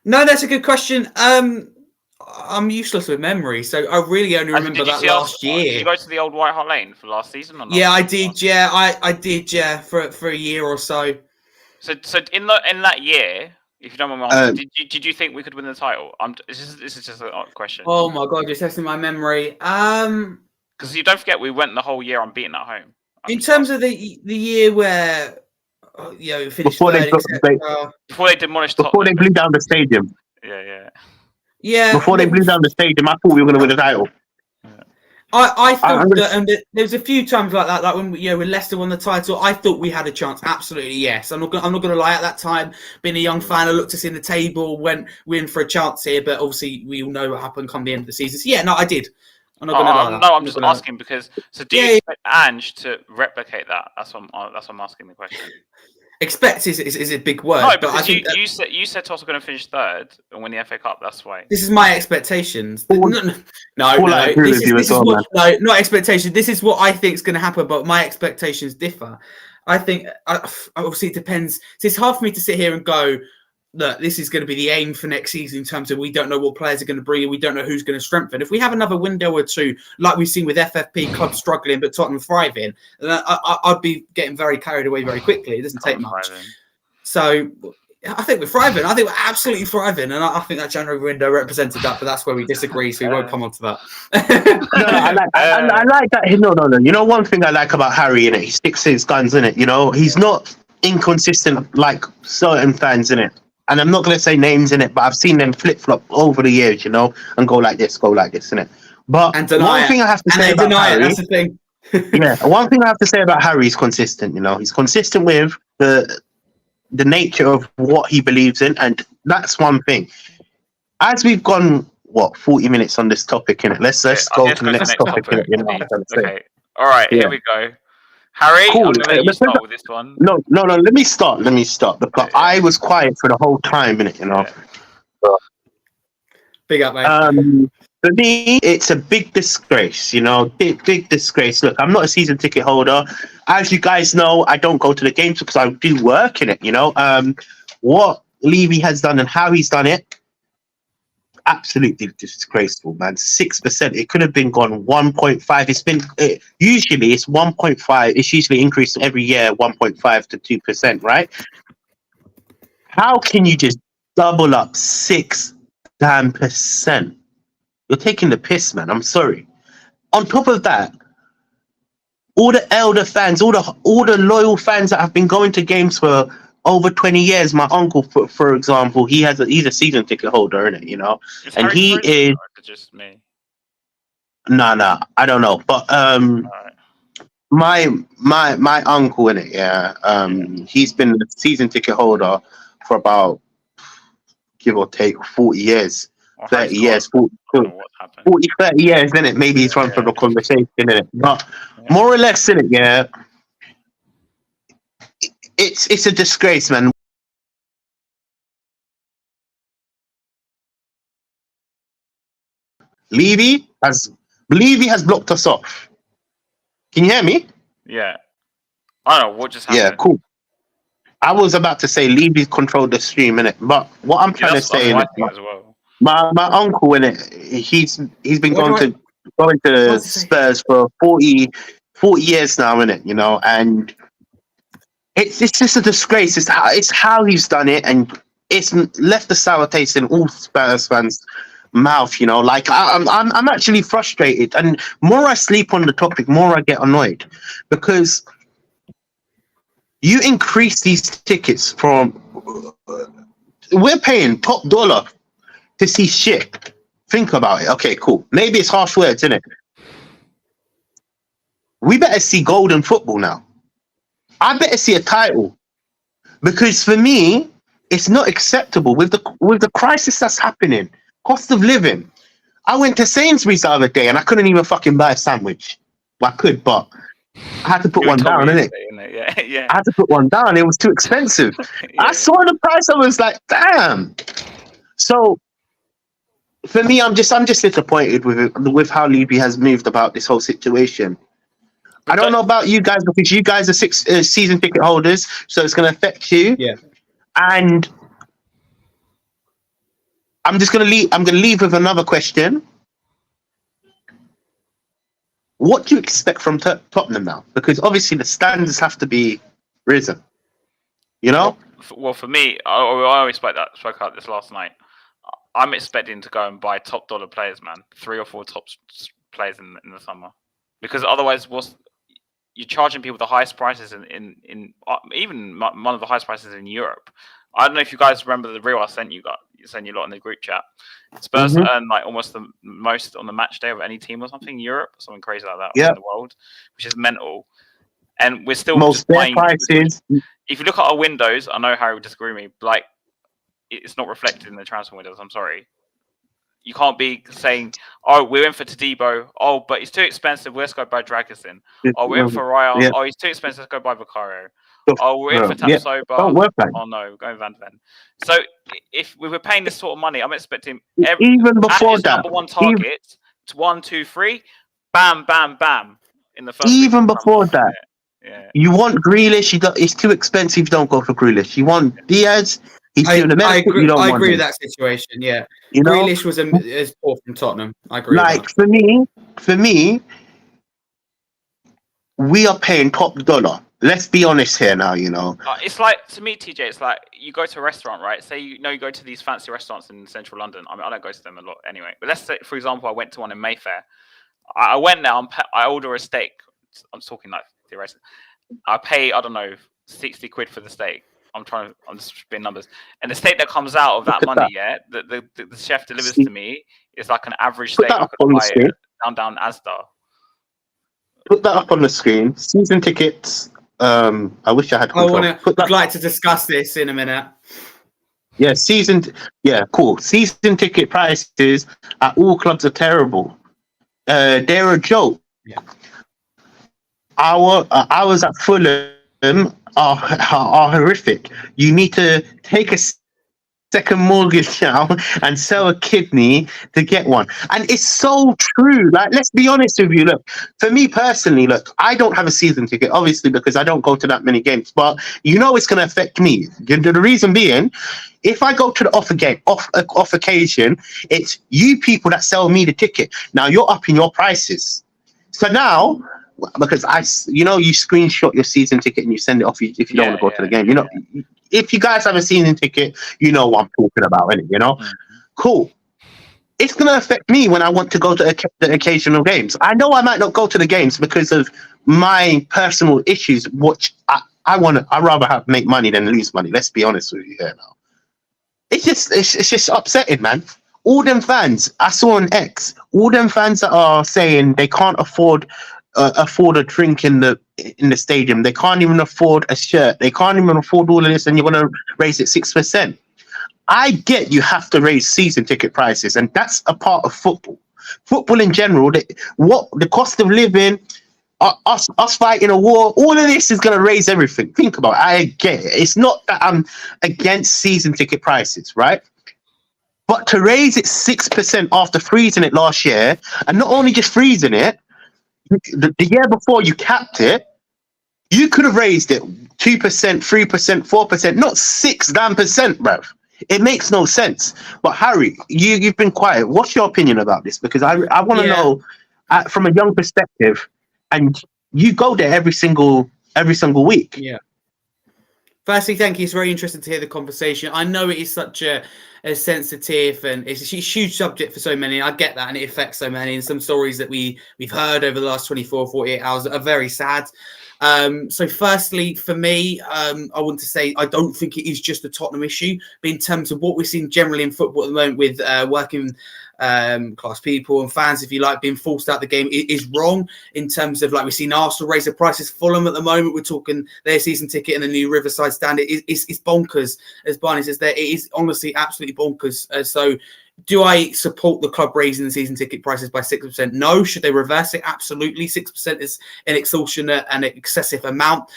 No, that's a good question. I'm useless with memory, so I really only remember that last year. Did you go to the old White Hart Lane for last season or not? Yeah, I did. Yeah, I did. Yeah, for a year or so. So in that year, if you don't mind me asking, did you think we could win the title? This is just a question. Oh my god, you're testing my memory. Because you don't forget we went the whole year unbeaten at home. In terms of the year where finished before they demolished before they blew down the stadium. Yeah. Before they blew down the stadium, I thought we were going to win the title. I thought that, and there's a few times like that, like when when Leicester won the title, I thought we had a chance. Absolutely, yes. I'm not going to lie. At that time, being a young fan, I looked us in the table, went in for a chance here, but obviously we all know what happened come the end of the season. So yeah, no, I did. I'm not going to lie. No, I'm just asking because. So do you expect Ange to replicate that? That's what I'm asking the question. Expect is a big word. No, but I think you said Tottenham were going to finish 3rd and win the FA Cup. That's why. This is my expectations. No. Not expectation. This is what I think is going to happen, but my expectations differ. I think obviously it depends. So it's hard for me to sit here and go, look, this is going to be the aim for next season in terms of we don't know what players are going to bring in, we don't know who's going to strengthen. If we have another window or two, like we've seen with FFP, clubs struggling but Tottenham thriving, then I'd be getting very carried away very quickly. It doesn't take much. So I think we're thriving. I think we're absolutely thriving, and I think that January window represented that. But that's where we disagree, so we won't come on to that. I like that. No. You know, one thing I like about Harry, in it, he sticks to his guns, in it. You know, he's not inconsistent like certain fans, in it. And I'm not going to say names in it, but I've seen them flip-flop over the years, and go like this, in it. But one thing I have to say about Harry, that's the thing. One thing I have to say about Harry is consistent. He's consistent with the nature of what he believes in, and that's one thing. As we've gone 40 minutes on this topic, innit? Let's go to the next topic. Okay. All right. Here we go. Harry, cool. I'm gonna let you start with this one. No. Let me start. Because I was quiet for the whole time, innit? Big up, mate. For me, it's a big disgrace. Big disgrace. Look, I'm not a season ticket holder. As you guys know, I don't go to the games because I do work in it. What Levy has done and how he's done it, absolutely disgraceful, man. 6%. It could have been gone 1.5. It's been usually it's 1.5. It's usually increased every year 1.5 to 2%, right? How can you just double up 6 damn percent? You're taking the piss, man. I'm sorry. On top of that, all the elder fans, all the loyal fans that have been going to games for over 20 years. My uncle, for example, he's a season ticket holder, isn't it? And he is just me. No, I don't know, but my uncle, in it, he's been a season ticket holder for about, give or take, 40 years. 30 years, 40, 30 years, isn't it? Maybe he's run for the conversation, isn't it? But more or less, isn't it? It's a disgrace, man. Levy has blocked us off. Can you hear me? Yeah. I don't know what just happened. Yeah, cool. I was about to say Levy controlled the stream, innit? But what I'm trying to say, as well. My uncle, innit? He's been going to Spurs for 40 years now, innit? And it's just a disgrace. It's how he's done it, and it's left the sour taste in all Spurs fans' mouth. Like I'm actually frustrated, and more I sleep on the topic, more I get annoyed, because you increase these tickets from we're paying top dollar to see shit. Think about it. Okay, cool. Maybe it's harsh words, isn't it? We better see golden football now. I better see a title. Because for me, it's not acceptable with the crisis that's happening. Cost of living. I went to Sainsbury's the other day and I couldn't even fucking buy a sandwich. Well, I could, but I had to put one down, innit? Yeah, yeah. I had to put one down. It was too expensive. Yeah. I saw the price. I was like, damn. So for me, I'm just disappointed with how Levy has moved about this whole situation. I don't know about you guys because you guys are season ticket holders, so it's going to affect you. Yeah. And I'm just going to leave. I'm going to leave with another question. What do you expect from Tottenham now? Because obviously the standards have to be risen. You know. Well, for me, I spoke about this last night. I'm expecting to go and buy top dollar players, man. 3 or 4 top players in the summer, because otherwise, you're charging people the highest prices in even one of the highest prices in Europe. I don't know if you guys remember the reel I sent you a lot in the group chat. Spurs earn like almost the most on the match day of any team or something in Europe, something crazy like that in the world, which is mental. And we're still most fair prices. If you look at our windows, I know Harry would disagree with me, but like it's not reflected in the transfer windows. I'm sorry. You can't be saying, "Oh, we're in for Todibo. Oh, but he's too expensive. Let's go buy Dragusin. Oh, we're in for Raya. Yeah. Oh, he's too expensive. Let's go buy Vicario. Oh, we're in for Tapsoba. Don't work that. Oh no, we're going Van de Ven." So if we were paying this sort of money, I'm expecting even before that number one target, 1, 2, 3, bam, bam, bam in the first. Even before that, yeah. You want Grealish. It's too expensive. You don't go for Grealish. You want Diaz. I agree with that situation. Yeah, you know? Grealish was poor from Tottenham. I agree. Like with that. for me, we are paying top dollar. Let's be honest here now. You know, it's like to me, TJ. It's like you go to a restaurant, right? Say you go to these fancy restaurants in central London. I mean, I don't go to them a lot anyway. But let's say, for example, I went to one in Mayfair. I went there. I order a steak. I'm talking like theoretically. I pay, I don't know, 60 quid for the steak. I'm just spinning numbers. And the steak that comes out of that money, the chef delivers to me is like an average steak. I could buy it down Asda. Put that up on the screen. Season tickets. I wish I had control. I'd like to discuss this in a minute. Yeah, cool. Season ticket prices at all clubs are terrible. They're a joke. Yeah. Hours at Fulham are horrific. You need to take a second mortgage now and sell a kidney to get one. And it's so true. Like, let's be honest with you. Look, for me personally, I don't have a season ticket, obviously, because I don't go to that many games. But you know it's going to affect me. The reason being, if I go to the off occasion, it's you people that sell me the ticket. Now you're upping your prices. So now, because you screenshot your season ticket and you send it off if you don't want to go to the game. If you guys have a season ticket, you know what I'm talking about, innit? You know, cool. It's gonna affect me when I want to go to the occasional games. I know I might not go to the games because of my personal issues, which I'd rather make money than lose money. Let's be honest with you here now. It's just upsetting, man. All them fans I saw on X, all them fans that are saying they can't afford a drink in the stadium, they can't even afford a shirt, they can't even afford all of this, and you're going to raise it 6%. I get you have to raise season ticket prices, and that's a part of football in general. The cost of living, us fighting a war, all of this is going to raise everything. Think about it. I get it. It's not that I'm against season ticket prices, right? But to raise it 6% after freezing it last year, and not only just freezing it, the year before you capped it, you could have raised it 2%, 3%, 4%, not 6%, bruv. It makes no sense. But Harry, you've been quiet. What's your opinion about this? Because I want to know from a young perspective, and you go there every single week. Yeah. Firstly, thank you. It's very interesting to hear the conversation. I know it is such a sensitive and it's a huge subject for so many. I get that, and it affects so many. And some stories that we've heard over the last 24, 48 hours are very sad. So firstly, for me, I want to say I don't think it is just a Tottenham issue, but in terms of what we're seeing generally in football at the moment with working class people and fans, if you like, being forced out the game, it is wrong in terms of, like, we've seen Arsenal raise the prices. Fulham at the moment, we're talking their season ticket and the new Riverside stand. It's bonkers, as Barney says there. It is honestly absolutely bonkers. So do I support the club raising the season ticket prices by 6%? No. Should they reverse it? Absolutely. 6% is an extortionate and excessive amount.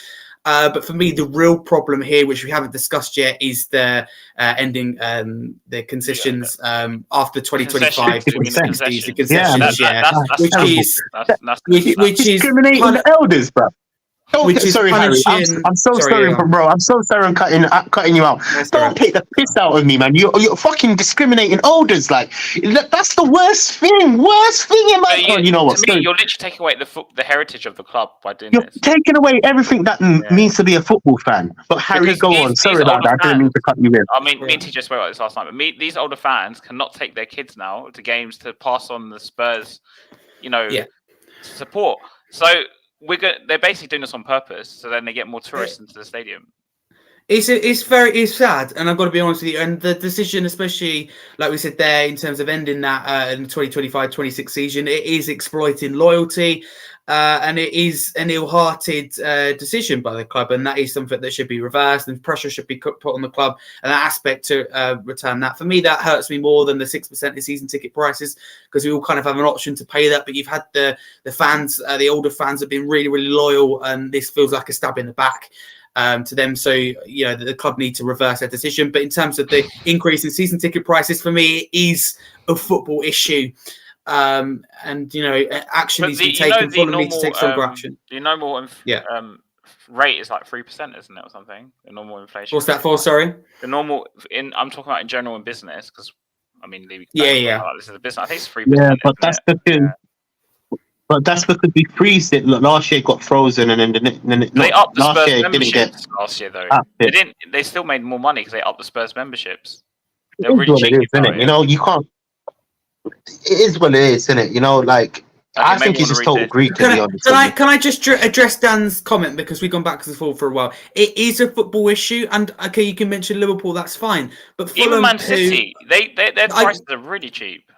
But for me, the real problem here, which we haven't discussed yet, is the ending the concessions after 2025. The concessions, which is discriminating the elders, bro. Sorry, Harry. I'm so sorry, bro. I'm so sorry I'm cutting you out. Don't take the piss out of me, man. You're fucking discriminating elders. Like, that's the worst thing. Worst thing in my. You know what? To me, you're literally taking away the heritage of the club by doing this. You're taking away everything that means to be a football fan. But Harry, because go on. Sorry about that. I didn't mean to cut you in. I mean, me and TJ spoke about this last night. But these older fans cannot take their kids now to games to pass on the Spurs, support. So. They're basically doing this on purpose, so then they get more tourists into the stadium. It's sad, and I've got to be honest with you. And the decision, especially like we said there, in terms of ending that in the 2025-26 season, it is exploiting loyalty, and it is an ill-hearted decision by the club, and that is something that should be reversed, and pressure should be put on the club and that aspect to return that. For me, that hurts me more than the 6% in season ticket prices, because we all kind of have an option to pay that. But you've had the fans, the older fans have been really, really loyal, and this feels like a stab in the back to them. So, the club need to reverse their decision. But in terms of the increase in season ticket prices, for me, it is a football issue. And action needs to be taken. Fulham need to take some action. The normal rate is like 3%, isn't it, or something? The normal inflation. What's that for? Sorry. The normal I'm talking about in general in business, because I mean, this is a business. I think it's 3%. Yeah, but that's the thing. But that's because we freezed it. Look, last year it got frozen, and then they upped the Spurs memberships last year, though. They didn't. They still made more money because they upped the Spurs memberships. They're really cheeky. You can't. It is what it is, isn't it? Like, I think he's just total Greek. Can I just address Dan's comment, because we've gone back to the forward for a while? It is a football issue, and okay, you can mention Liverpool, that's fine. But Fulham, even Man City, their prices are really cheap.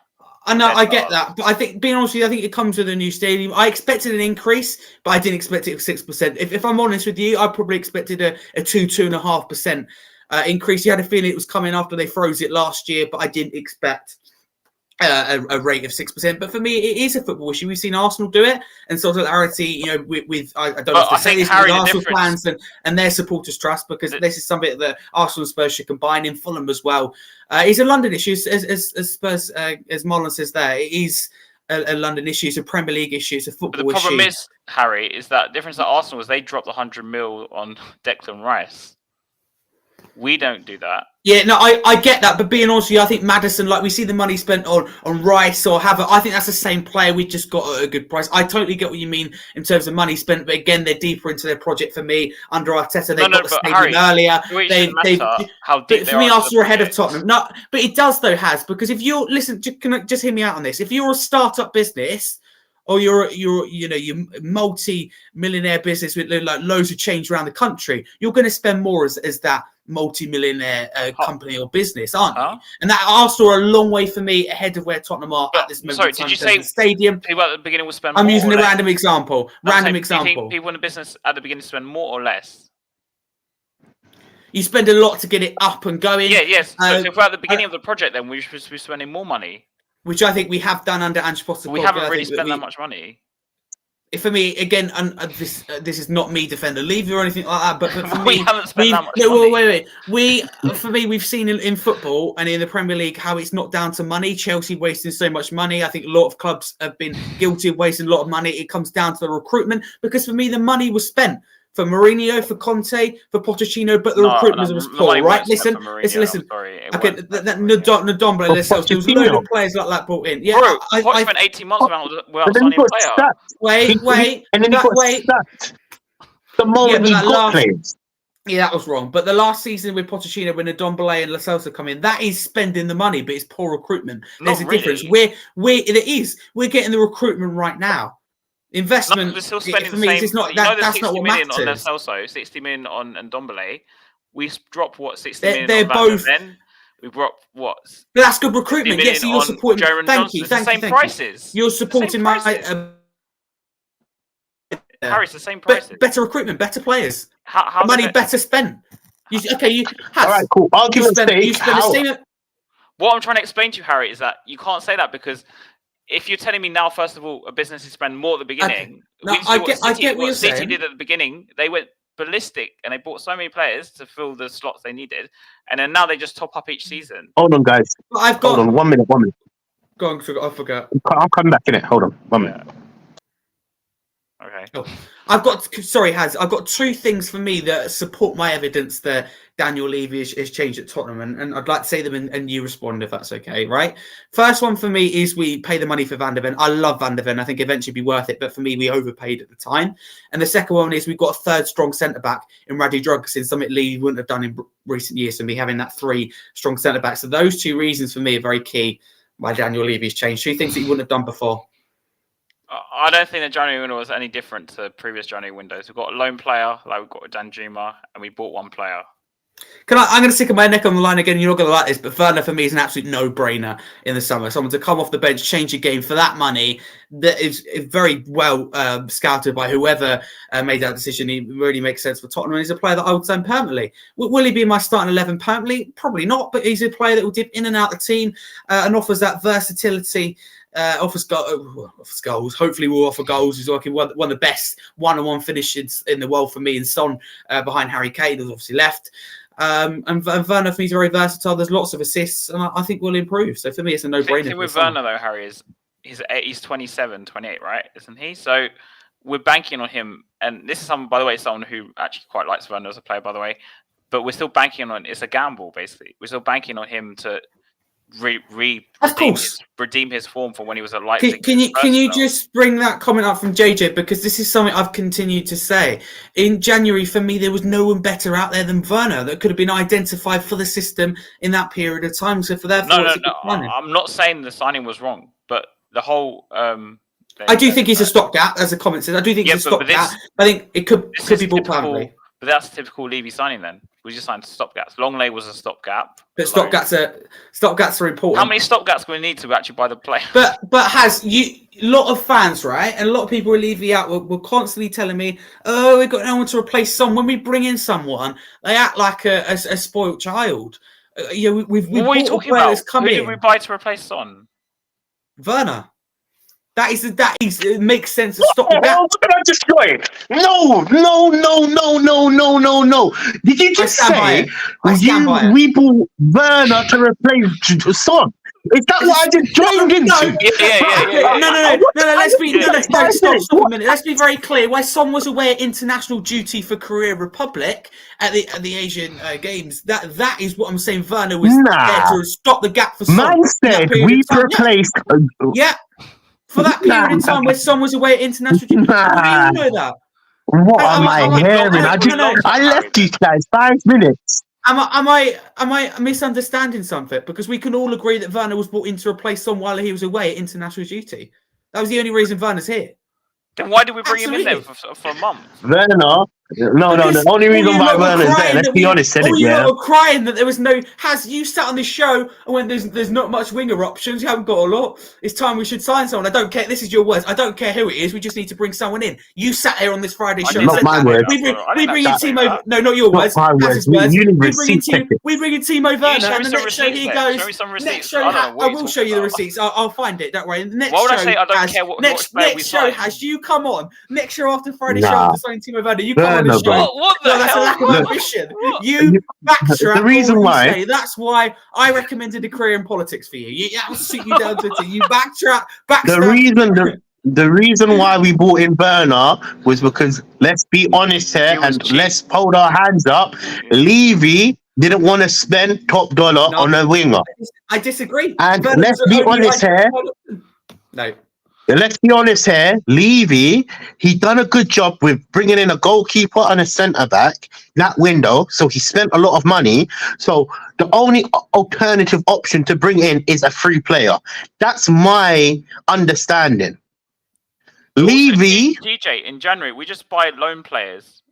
I know, I get that, but I think, being honest with you, I think it comes with a new stadium. I expected an increase, but I didn't expect it at 6%. If I'm honest with you, I probably expected a 2.5% increase. You had a feeling it was coming after they froze it last year, but I didn't expect a rate of 6%. But for me, it is a football issue. We've seen Arsenal do it, and solidarity, with I don't know if to say this, with Arsenal fans and their supporters' trust, because this is something that Arsenal and Spurs should combine. In Fulham as well, it's a London issue, as Spurs, as Marlon says there. It is a London issue. It's a Premier League issue. It's a football issue. But the problem is, Harry, is that the difference at Arsenal is they dropped 100 mil on Declan Rice. We don't do that. Yeah, no, I get that, but being honest with you, I think Maddison, like, we see the money spent on Rice or Havertz. I think that's the same player. We just got at a good price. I totally get what you mean in terms of money spent, but again, they're deeper into their project for me. Under Arteta, they got the stadium earlier. For me, Arsenal are ahead of Tottenham. No, but it does though, because if you're just hear me out on this. If you're a startup business, or you're multi-millionaire business with like loads of change around the country, you're going to spend more as that multi-millionaire company or business, aren't you? And that Arsenal are a long way for me ahead of where Tottenham are at this moment. Sorry, did you say the stadium? People at the beginning will spend more? I'm using a random Do example. you think people in the business at the beginning spend more or less? You spend a lot to get it up and going. Yeah, yes. So if we're at the beginning of the project, then we should be spending more money. Which I think we have done under Ange Postecoglou. We haven't really spent that much money. For me, again, this is not me defending Levy or anything like that, but for we me, haven't spent that much money. Wait. We've seen in football and in the Premier League how it's not down to money. Chelsea wasting so much money. I think a lot of clubs have been guilty of wasting a lot of money. It comes down to the recruitment, because for me, the money was spent for Mourinho, for Conte, for Pochettino, but the recruitment was poor, right? Listen. Okay, Ndombele, there was a load of players like that brought in. Yeah, bro, I spent 18 months without signing a player. Wait. And then he got sacked the moment he got players. Yeah, that was wrong. But the last season with Pochettino, when Ndombele and Lo Celso come in, that is spending the money, but it's poor recruitment. There's a difference. We're getting the recruitment right now. Investment. No, they're still spending for the me, same. it's not You know, that. the That's 60 not what million on matters. Celso, 60 million on Ndombele. We dropped what 60 They're million on both. Then we dropped what? That's good recruitment. Yes, so you're supporting. Jaron Thank you. Johnson. Thank you. Thank Prices. you. You're supporting my. Harry, it's the same prices. Better recruitment, better players. How money better spent. All right, cool. Argument's sake, what I'm trying to explain to you, Harry, is that you can't say that because if you're telling me now, first of all, a business is spend more at the beginning. Okay. No, I get what you're saying. City did at the beginning. They went ballistic and they bought so many players to fill the slots they needed, and then now they just top up each season. Hold on, guys. Hold on, 1 minute. Go on, I forgot. I'm coming back in it. Hold on, 1 minute. Okay. Oh. I've got two things for me that support my evidence that Daniel Levy has changed at Tottenham, and I'd like to say them and you respond if that's okay, right? First one for me is we pay the money for Van der Ven. I love Van der Ven. I think eventually be worth it, but for me, we overpaid at the time. And the second one is we've got a third strong centre-back in Radu Drogosin, something Levy wouldn't have done in recent years, and me having that 3 strong centre-backs. So those 2 reasons for me are very key why Daniel Levy's changed. 2 things that he wouldn't have done before. I don't think the January window was any different to previous January windows. We've got a lone player, like we've got Danjuma, and we bought 1 player. I'm going to stick my neck on the line again. You're not going to like this, but Werner for me is an absolute no-brainer in the summer. Someone to come off the bench, change your game for that money that is very well scouted by whoever made that decision. He really makes sense for Tottenham, and he's a player that I would sign permanently. Will he be in my starting 11 permanently? Probably not, but he's a player that will dip in and out the team and offers that versatility. Offers goals. Hopefully, we'll offer goals. He's working one of the best one-on-one finishes in the world for me, and Son behind Harry Kane, who's obviously left. And Werner, for me, is very versatile. There's lots of assists, and I think we'll improve. So for me, it's a no-brainer. The thing with Werner, though, Harry, is he's 27, 28, right? Isn't he? So we're banking on him. And this is someone who actually quite likes Werner as a player, by the way. But we're still banking on it's a gamble, basically. We're still banking on him to redeem his form from when he was at Leipzig. Can you just bring that comment up from JJ, because this is something I've continued to say. In January, for me, there was no one better out there than Werner that could have been identified for the system in that period of time. So for that, no. I'm not saying the signing was wrong, but the whole. I do think he's a stopgap, as the comment says. I do think he's a stopgap. I think it could be bought permanently. But that's a typical Levy signing then. We just signed stopgaps. Longley was a stopgap. But stopgaps are important. How many stopgaps do we need to actually buy the player? But a lot of fans, right, and a lot of people who leave Levy out were constantly telling me, "Oh, we've got no one to replace Son." When we bring in someone, they act like a spoiled child. We've what are you talking about? Who did we buy to replace Son? Werner. It makes sense to stop that. What did I destroy? No. Did you just say we bought Werner to replace Son? Is that what I just joined into? No. Stop a minute. Let's be very clear. While Son was away at international duty for Korea Republic at the Asian Games, that is what I'm saying. Werner was there to stop the gap for Son. Man said we replaced. Yeah. For that period of time where Son was away at international duty. How do you know that? What am I hearing? I left you guys 5 minutes. Am I misunderstanding something? Because we can all agree that Werner was brought in to replace Son while he was away at international duty. That was the only reason Werner's here. Then why did we bring him in there for a month? Werner? No. The only reason why Werner's there, let's be honest, isn't it? You were crying that there was no. You sat on this show and when there's not much winger options, you haven't got a lot. It's time we should sign someone. I don't care. This is your words. I don't care who it is. We just need to bring someone in. You sat here on this Friday show. Not my words. We bring your team over. No, not your words. My words. We bring in Timo Werner, and the next show he goes. Show me some receipts. Next show, I will show you the receipts. I'll find it. Don't worry. Why would I say I don't care what next show has you come on. Next show after Friday show after signing Timo Werner, you come on the show. What the hell? That's a lack of ambition. You backtrack. The reason why. That's why I recommended a career in politics for you. That will suit you down to a T. You backtrack. The reason why we bought in Werner was because, let's be honest here and let's hold our hands up. Levy didn't want to spend top dollar on a winger. I disagree. And let's be honest here. No. Let's be honest here, Levy, he done a good job with bringing in a goalkeeper and a centre-back that window, so he spent a lot of money. So the only alternative option to bring in is a free player. That's my understanding. Levy. DJ in January, we just buy loan players.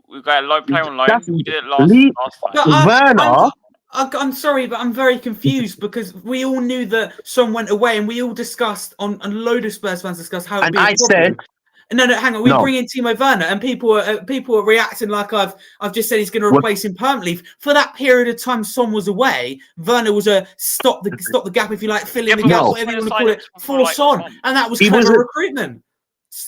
We got a loan player on loan. That's- We did it last But time. Werner. I'm sorry, but I'm very confused because we all knew that Son went away, and we all discussed and a load of Spurs fans discussed how. And I said, no, hang on. We bring in Timo Werner, and people are reacting like I've just said he's going to replace him permanently. For that period of time, Son was away. Werner was a stop the gap, if you like, fill in the gap, whatever you want to call it, for Son, and that was clever recruitment.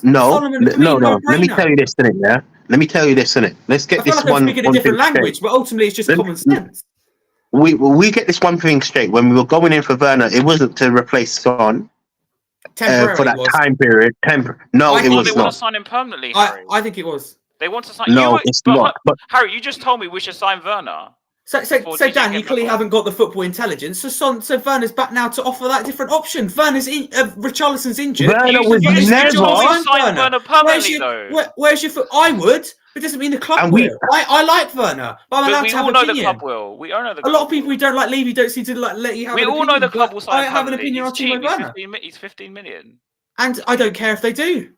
No. Let me tell you this, innit? Yeah. Let me tell you this, innit? Let's get this one. Speaking a different language, but ultimately it's just common sense. We get this one thing straight. When we were going in for Werner, it wasn't to replace Son for that time period. No, it was not. They want to sign him permanently. I think it was. They want to sign. No, it's not. But Harry, you just told me we should sign Werner. So Dan, you clearly haven't got the football intelligence. So Werner's back now to offer that different option. Richarlison's injured. Werner would never sign Werner permanently, though. Where's your foot? I would. It doesn't mean the club will. I like Werner, but I'm allowed to have an opinion. We all know the club will. We all know the club. A lot of people who don't like Levy don't seem to let you have an opinion. We all know the club will sign. I have an opinion on Timo Werner. He's 15 million. And I don't care if they do.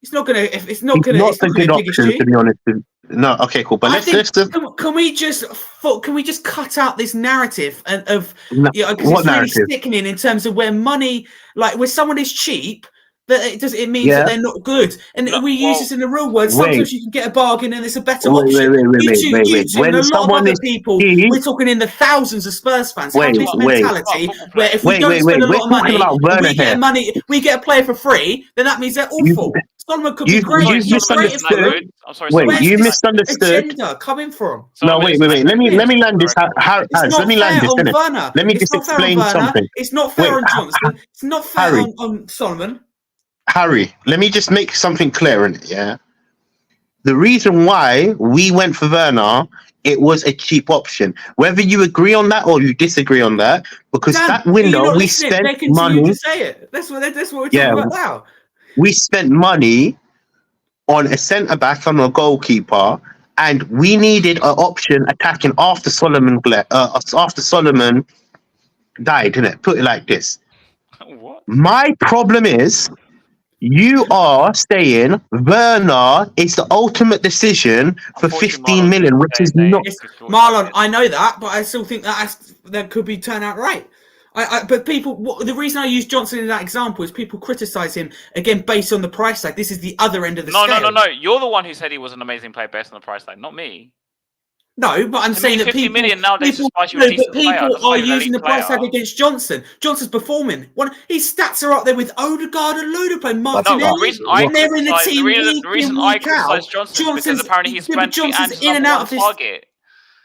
It's not gonna. It's not a good option, to be honest. No, okay, cool. But let's can we just cut out this narrative of what it's narrative? really sickening in terms of where money, like where someone is cheap. That it means that they're not good, and we use this in the real world. Sometimes you can get a bargain, and it's a better option. You two, and a lot of other people. We're talking in the thousands of Spurs fans have this mentality where if we don't spend a lot of money, we get a player for free. Then that means they're awful. Solomon could be great. You misunderstood. You misunderstood. Agenda coming from. No, wait. Let me land this. Let me land this. Let me just explain something. It's not fair on Johnson. It's not fair on Solomon. Harry, let me just make something clear in it, yeah? The reason why we went for Werner, it was a cheap option. Whether you agree on that or you disagree on that, because that window we spent money. To say it. That's what we're talking about now. We spent money on a centre back, on a goalkeeper, and we needed an option attacking after Solomon died, innit? Put it like this. What? My problem is, you are saying Werner is the ultimate decision for 15 million, which is not. Marlon, I know that, but I still think that could be turned out right. But people, the reason I use Johnson in that example is people criticise him again based on the price tag. This is the other end of the scale. No. You're the one who said he was an amazing player based on the price tag, not me. No, but I'm saying that 50 million nowadays people are using the price tag against Johnson. Johnson's performing. His stats are up there with Odegaard and Loader playing Martinelli. The reason I criticise Johnson is because apparently he's spent Johnson's in and out of this target.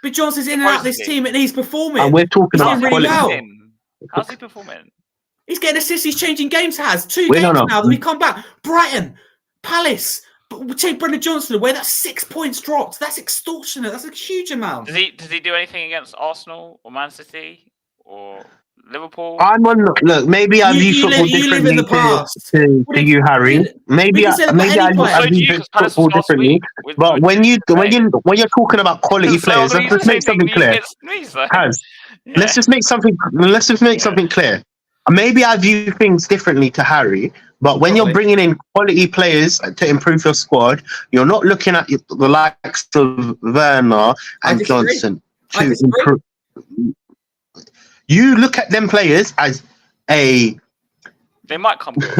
But Johnson's in and out of this team and he's performing. And we're talking about really quality. How's he performing? He's getting assists. He's changing games. Two games now that we come back. Brighton, Palace. But take Brendan Johnson away. That's 6 points dropped. That's extortionate. That's a huge amount. Does he do anything against Arsenal or Man City or Liverpool? Look. Maybe I view football differently to you, Harry. Maybe I view football differently. But when you're talking about quality players, let's just make something clear. Let's just make something clear. Maybe I view things differently to Harry, but when you're bringing in quality players to improve your squad, you're not looking at the likes of Werner and Johnson to improve. You look at them players as they might come good.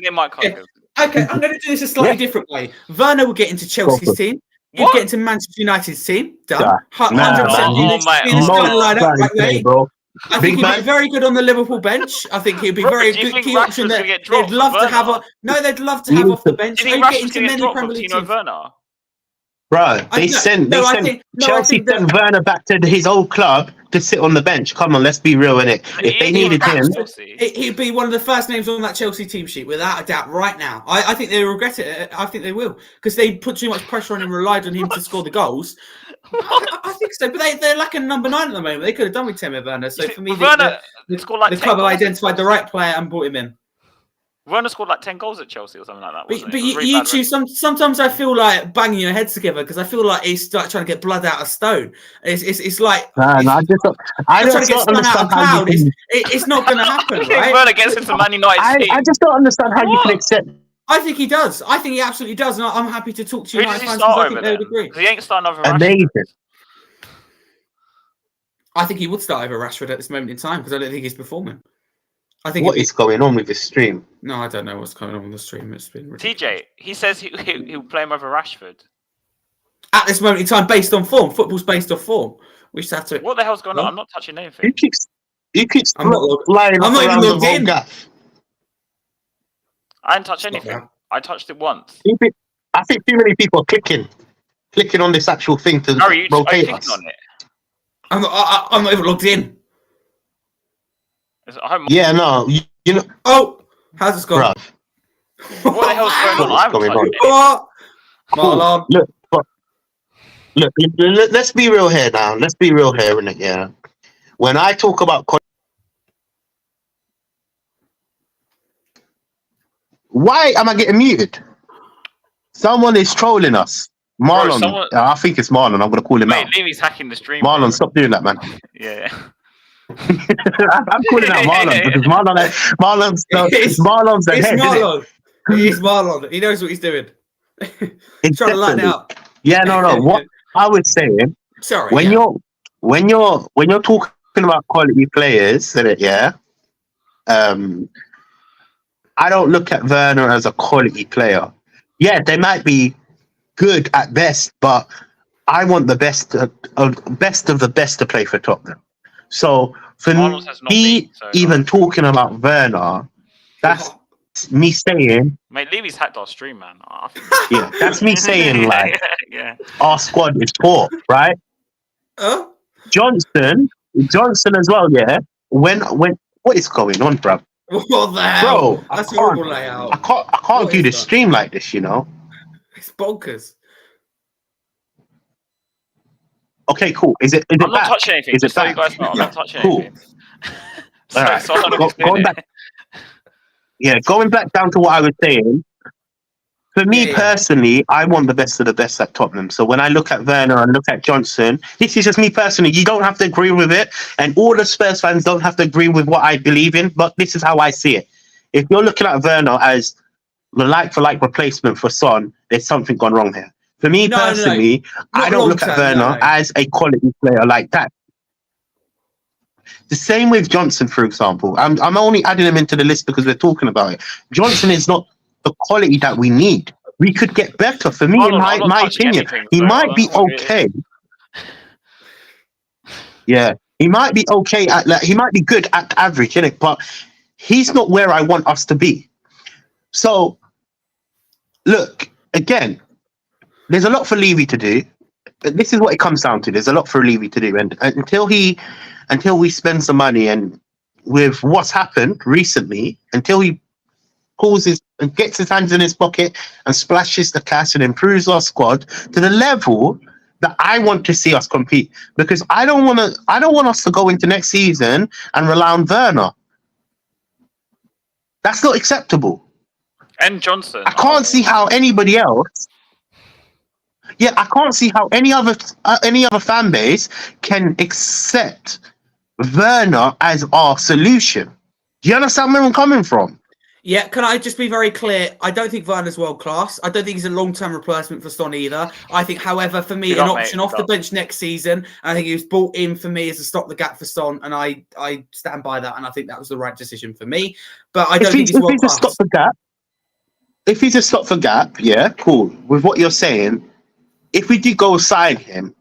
They might come good. Okay, I'm going to do this a slightly different way. Werner will get into Chelsea's team. He'll get into Manchester United's team. Done. 100%. Bro. I think he'd be very good on the Liverpool bench. I think he'd be very good key option that they'd love to have. They'd love to have off the bench. Get into many Premier League teams. Bro, Chelsea sent Werner back to his old club to sit on the bench. Come on, let's be real in it. If they needed him, he'd be one of the first names on that Chelsea team sheet, without a doubt, right now. I think they regret it. I think they will, because they put too much pressure on him, relied on him to score the goals. I think so, but they're lacking number 9 at the moment. They could have done with Timo Werner. So for me, the club have identified the right player and brought him in. Werner scored like 10 goals at Chelsea or something like that. But you two, sometimes I feel like banging your heads together because I feel like he's like trying to get blood out of stone. It's like I don't understand it's not going to happen, right? Werner gets into Man United. I just don't understand how you can accept I think he does. I think he absolutely does, and I'm happy to talk to you. Who does he start over then? Because he ain't starting over Amazing. Rashford. I think he would start over Rashford at this moment in time because I don't think he's performing. I think What is going on with this stream? No, I don't know what's going on the stream. It's been ridiculous. TJ, he says he'll play him over Rashford. At this moment in time, based on form. Football's based off form. We just have to... What the hell's going on? I'm not touching anything. You keep I'm not flying I'm not even around the logged whole in. gaff. I didn't touch anything. I touched it once. I think too many people are clicking on this actual thing to rotate us. On it? I'm not even logged in. Yeah, no, you know. Oh, how's this going? What the hell's going on? I'm going on? What? Marlon. Look, let's be real here now. Let's be real here, innit? Yeah. When I talk about why am I getting muted? Someone is trolling us. Marlon. Bro, I think it's Marlon. I'm gonna call him out. Levy's hacking the stream. Marlon, bro. stop doing that, man. Yeah. I'm calling out Marlon because Marlon's the It's head, Marlon. It's Marlon. He knows what he's doing. He's trying to lighten it up. Yeah, no. What I was saying, sorry, when you're talking about quality players, yeah. I don't look at Werner as a quality player. Yeah, they might be good at best, but I want the best of the best to play for Tottenham. So for me, even talking about Werner, that's me saying. Mate, Levy's hacked our stream, man. Yeah, that's me saying like, our squad is poor, right? Johnson as well. Yeah. When what is going on, bro? What the hell? Bro, that's a horrible layout. I can't do this stream like this, you know. It's bonkers. Okay, cool. Is it I'm back? not touching anything. Is it so back? you guys know, I'm not touching Cool. anything. All right. So Going back. Yeah, going back down to what I was saying. For me personally, I want the best of the best at Tottenham. So when I look at Werner and look at Johnson, this is just me personally. You don't have to agree with it, and all the Spurs fans don't have to agree with what I believe in. But this is how I see it. If you're looking at Werner as the like-for-like replacement for Son, there's something gone wrong here. For me personally, I don't look at Werner as a quality player like that. The same with Johnson, for example. I'm only adding him into the list because we're talking about it. Johnson is not the quality that we need. We could get better. For me, in my opinion, he might be okay. Yeah, he might be okay at like, he might be good at average, innit? But he's not where I want us to be. So, look, again, there's a lot for Levy to do. But this is what it comes down to. There's a lot for Levy to do, and until we spend some money, and with what's happened recently, until he pauses and gets his hands in his pocket and splashes the cash and improves our squad to the level that I want to see us compete, because I don't want us to go into next season and rely on Werner. That's not acceptable. And Johnson. I can't see how anybody else. Yeah, I can't see how any other fan base can accept Werner as our solution. Do you understand where I'm coming from? Yeah, can I just be very clear? I don't think Werner's world class. I don't think he's a long-term replacement for Son either. I think, however, for me, an option off the bench next season. I think he was brought in for me as a stop the gap for Son, and I stand by that, and I think that was the right decision for me. But I don't think he's world class. If he's a stop for gap, yeah, cool. With what you're saying, if we do go sign him,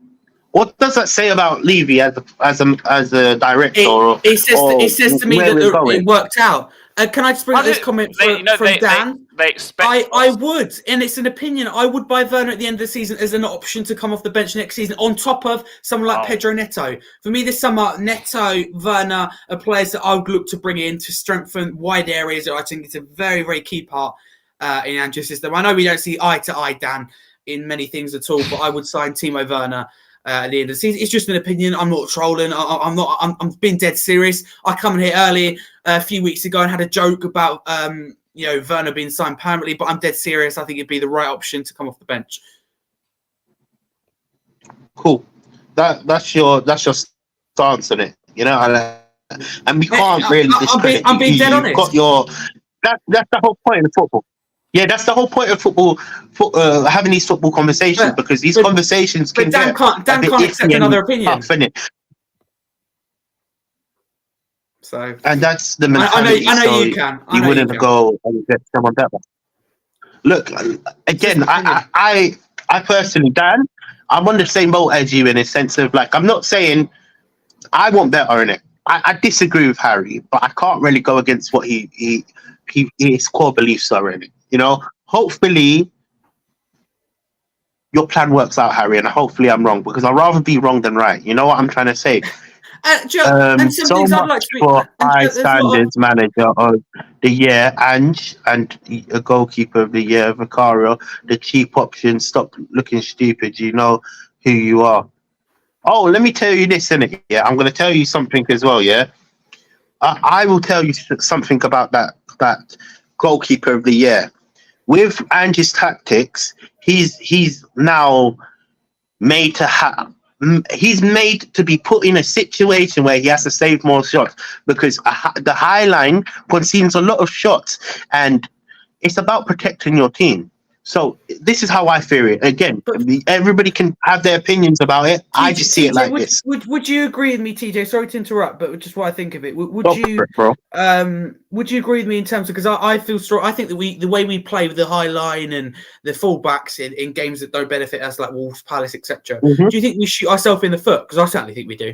what does that say about Levy as a director? It says to me that it worked out. Can I just bring up this comment from Dan? They expect I would, and it's an opinion. I would buy Werner at the end of the season as an option to come off the bench next season, on top of someone like Pedro Neto. For me, this summer, Neto, Werner are players that I would look to bring in to strengthen wide areas. I think it's a very, very key part in Andrew's system. I know we don't see eye to eye, Dan, in many things at all, but I would sign Timo Werner at the end of the season. It's just an opinion. I'm not trolling. I'm being dead serious. I come in here early a few weeks ago and had a joke about Werner being signed permanently, but I'm dead serious. I think it'd be the right option to come off the bench. Cool. That's your stance on it. You know, and we can't really discredit. I'm being dead honest. That's the whole point of football. Yeah, that's the whole point of football. Having these football conversations, because these conversations can Dan get can't a bit accept iffy another and opinion. tough, innit? So And that's the I mentality. know you can. You wouldn't go and get someone better. Look, again, I personally, Dan, I'm on the same boat as you in a sense of like, I'm not saying I want better in it. I disagree with Harry, but I can't really go against what his core beliefs are in it. You know, hopefully your plan works out, Harry, and hopefully I'm wrong, because I'd rather be wrong than right. You know what I'm trying to say? and some So things I'd much like to be. for high There's a lot of, standards manager of the year, and a goalkeeper of the year, Vicario. The cheap option. Stop looking stupid. You know who you are. Oh, let me tell you this, innit? Yeah, I'm going to tell you something as well. Yeah, I will tell you something about that goalkeeper of the year. With Ange's tactics, he's now made to have. He's made to be put in a situation where he has to save more shots, because the high line concedes a lot of shots, and it's about protecting your team. So this is how I fear it. Again, everybody can have their opinions about it. I just see it like this. Would you agree with me, TJ? Sorry to interrupt, but just what I think of it. Would Go you for it, bro. would you agree with me in terms of, because I feel strong. I think that the way we play with the high line and the fullbacks in games that don't benefit us, like Wolves, Palace, etc. Mhm. Do you think we shoot ourselves in the foot? Because I certainly think we do.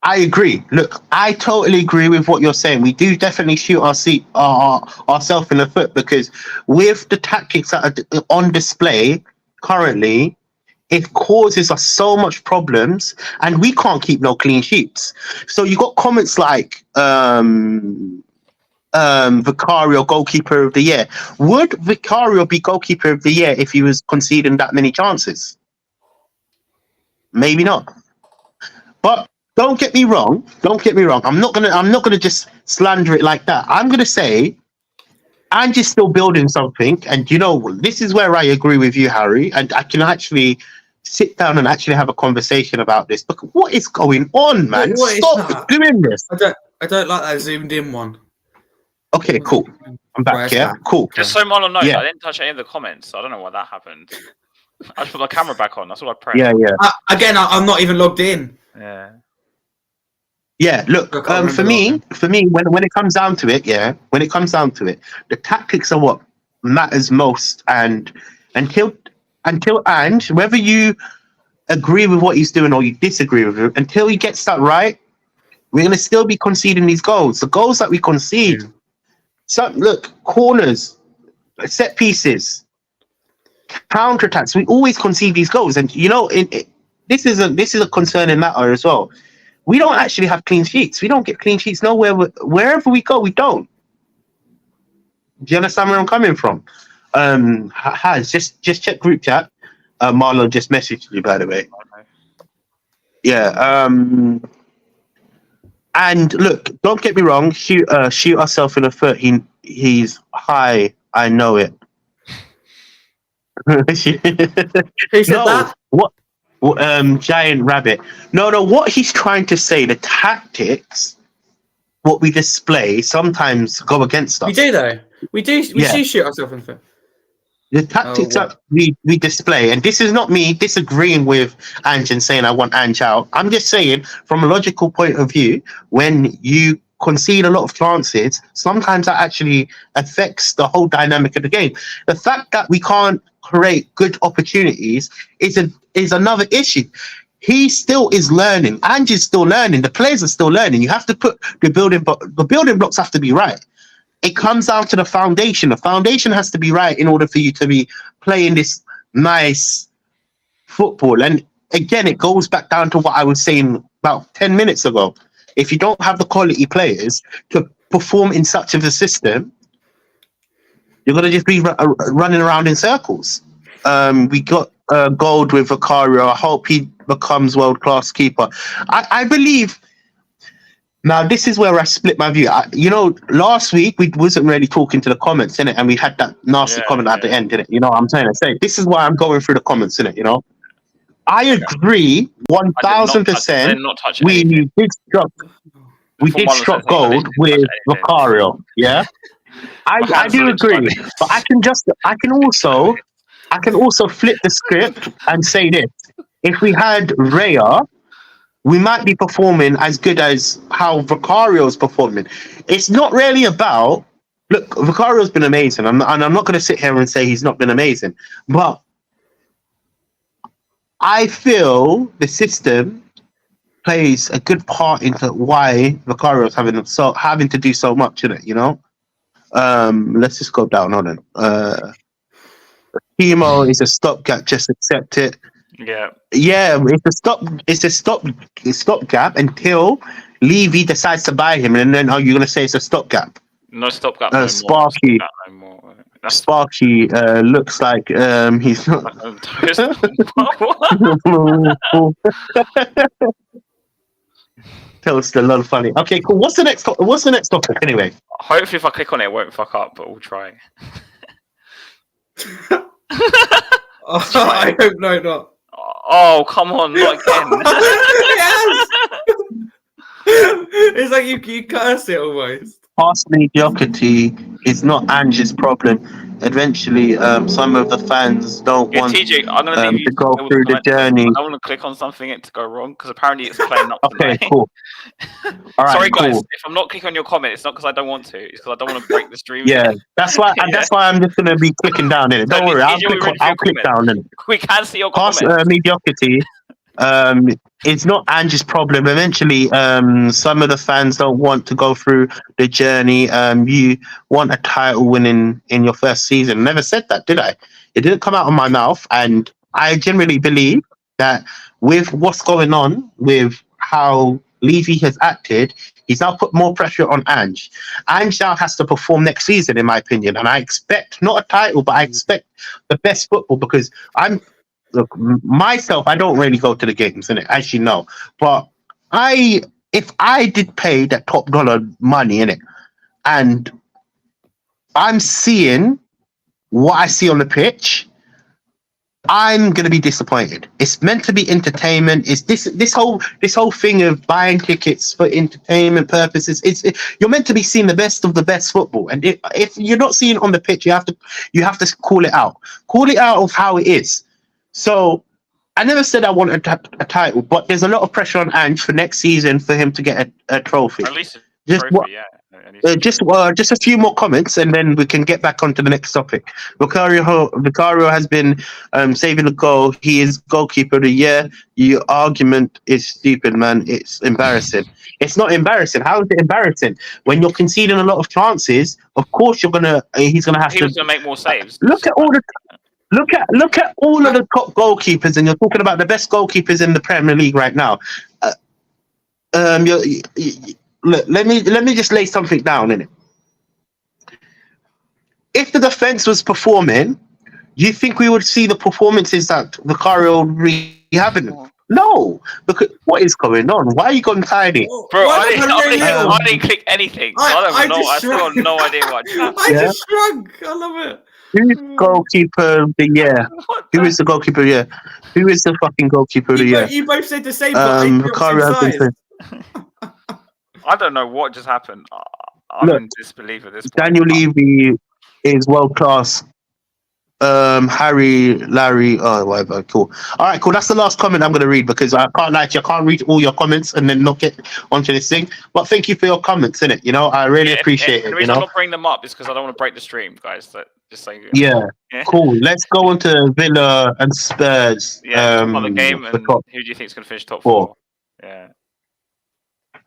I agree. Look, I totally agree with what you're saying. We do definitely shoot ourselves in the foot, because with the tactics that are on display currently, it causes us so much problems, and we can't keep no clean sheets. So you got comments like Vicario goalkeeper of the year. Would Vicario be goalkeeper of the year if he was conceding that many chances? Maybe not. But don't get me wrong. I'm not gonna just slander it like that. I'm gonna say Angie's still building something, and you know, this is where I agree with you, Harry, and I can actually sit down and actually have a conversation about this. Because what is going on, man? Stop doing this. I don't like that zoomed in one. Okay, cool. I'm back. Yeah, cool. Just so Marlon knows, I didn't touch any of the comments. So I don't know why that happened. I just put my camera back on. That's all I pressed. Yeah. Again, I'm not even logged in. Yeah, look, for me, when it comes down to it, the tactics are what matters most. And until Ange, whether you agree with what he's doing or you disagree with him, until he gets that right, we're going to still be conceding these goals. The goals that we concede. So, look, corners, set pieces, counterattacks, we always concede these goals. And, you know, this is a concerning matter as well. We don't actually have clean sheets. We don't get clean sheets nowhere. Wherever we go, we don't. Do you understand where I'm coming from? Just check group chat. Marlon just messaged you, by the way. Okay. Yeah. And look, don't get me wrong. Shoot ourselves in the foot. He's high. I know it. Who said that? What? Giant rabbit. No. What he's trying to say, the tactics, what we display, sometimes go against us. We do though. We do shoot ourselves in the foot. The tactics that we display, and this is not me disagreeing with Ange and saying I want Ange out. I'm just saying, from a logical point of view, when you concede a lot of chances, sometimes that actually affects the whole dynamic of the game. The fact that we can't create good opportunities is another issue. He still is learning. Ange is still learning. The players are still learning. You have to put the building blocks have to be right. It comes down to the foundation. The foundation has to be right in order for you to be playing this nice football. And again, it goes back down to what I was saying about 10 minutes ago. If you don't have the quality players to perform in such of a system, you're going to just be running around in circles. We got gold with Vicario. I hope he becomes world-class keeper. I believe... Now, this is where I split my view. Last week, we wasn't really talking to the comments, innit? And we had that nasty comment at the end, innit? You know what I'm saying? This is why I'm going through the comments, innit? You know? I agree 1,000%. We did struck gold with Vicario, yeah? I hands do are literally agree, like this. but I can also flip the script and say this: if we had Raya, we might be performing as good as how Vicario's performing. It's not really about look. Vicario's been amazing, and I'm not going to sit here and say he's not been amazing, but I feel the system plays a good part into why Vicario's having to do so much in it. You know, let's just go down on it. Chemo is a stopgap. Just accept it. Yeah. Yeah, it's a stopgap until Levy decides to buy him, and then you're gonna say it's a stopgap. No stopgap no Sparky, more. No more. That's Sparky looks like he's not. Tells a lot of funny. Okay, cool. What's the next topic anyway? Hopefully, if I click on it, it won't fuck up, but we'll try. I hope not. Oh, come on, not again. Yes! It's like you curse it almost. Past mediocrity is not Ange's problem. Eventually, some of the fans don't want TJ, I'm gonna leave you to go through the journey. I want to click on something to go wrong because apparently it's playing up. Okay, cool. All right, sorry guys, cool. if I'm not clicking on your comment, it's not because I don't want to. It's because I don't want to break the stream. Yeah, that's why. That's why I'm just gonna be clicking down in it. Don't worry, I'll click down in it. We can see your Past comments. mediocrity. It's not Ange's problem. Eventually, some of the fans don't want to go through the journey. You want a title winning in your first season. Never said that, did I? It didn't come out of my mouth, and I generally believe that with what's going on, with how Levy has acted, he's now put more pressure on Ange. Ange now has to perform next season, in my opinion, and I expect not a title, but I expect the best football because Look, myself, I don't really go to the games, innit? As you know. But if I did pay that top dollar money, innit, and I'm seeing what I see on the pitch, I'm gonna be disappointed. It's meant to be entertainment. It's this whole thing of buying tickets for entertainment purposes. You're meant to be seeing the best of the best football, and if you're not seeing it on the pitch, you have to call it out. Call it out of how it is. So I never said I want a title, but there's a lot of pressure on Ange for next season for him to get a trophy. At least a trophy, yeah. Just a few more comments, and then we can get back onto the next topic. Vicario has been saving the goal. He is goalkeeper of the year. Your argument is stupid, man. It's embarrassing. It's not embarrassing. How is it embarrassing? When you're conceding a lot of chances, of course he's gonna have he to. was gonna make more saves. Look at all of the top goalkeepers, and you're talking about the best goalkeepers in the Premier League right now. Let me just lay something down in it. If the defense was performing, you think we would see the performances that Vicario having? No, because what is going on? Why are you going tiny? Bro, I didn't click anything. I still have no idea what I just shrunk. I love it. Who's goalkeeper of the year? Who is the goalkeeper of the year? Who is the fucking goalkeeper of the year? You both said the same, but Vicario. I don't know what just happened. I'm in disbelief at this point. Daniel Levy is world class. Harry, Larry, whatever. Cool. All right, cool. That's the last comment I'm going to read because I can't lie to you. I can't read all your comments and then not get onto this thing. But thank you for your comments, innit? You know, I really appreciate it. The reason I'm not bringing them up is because I don't want to break the stream, guys. So just saying. Yeah, cool. Let's go on to Villa and Spurs. Yeah, on the game. And who do you think is going to finish top four? Yeah.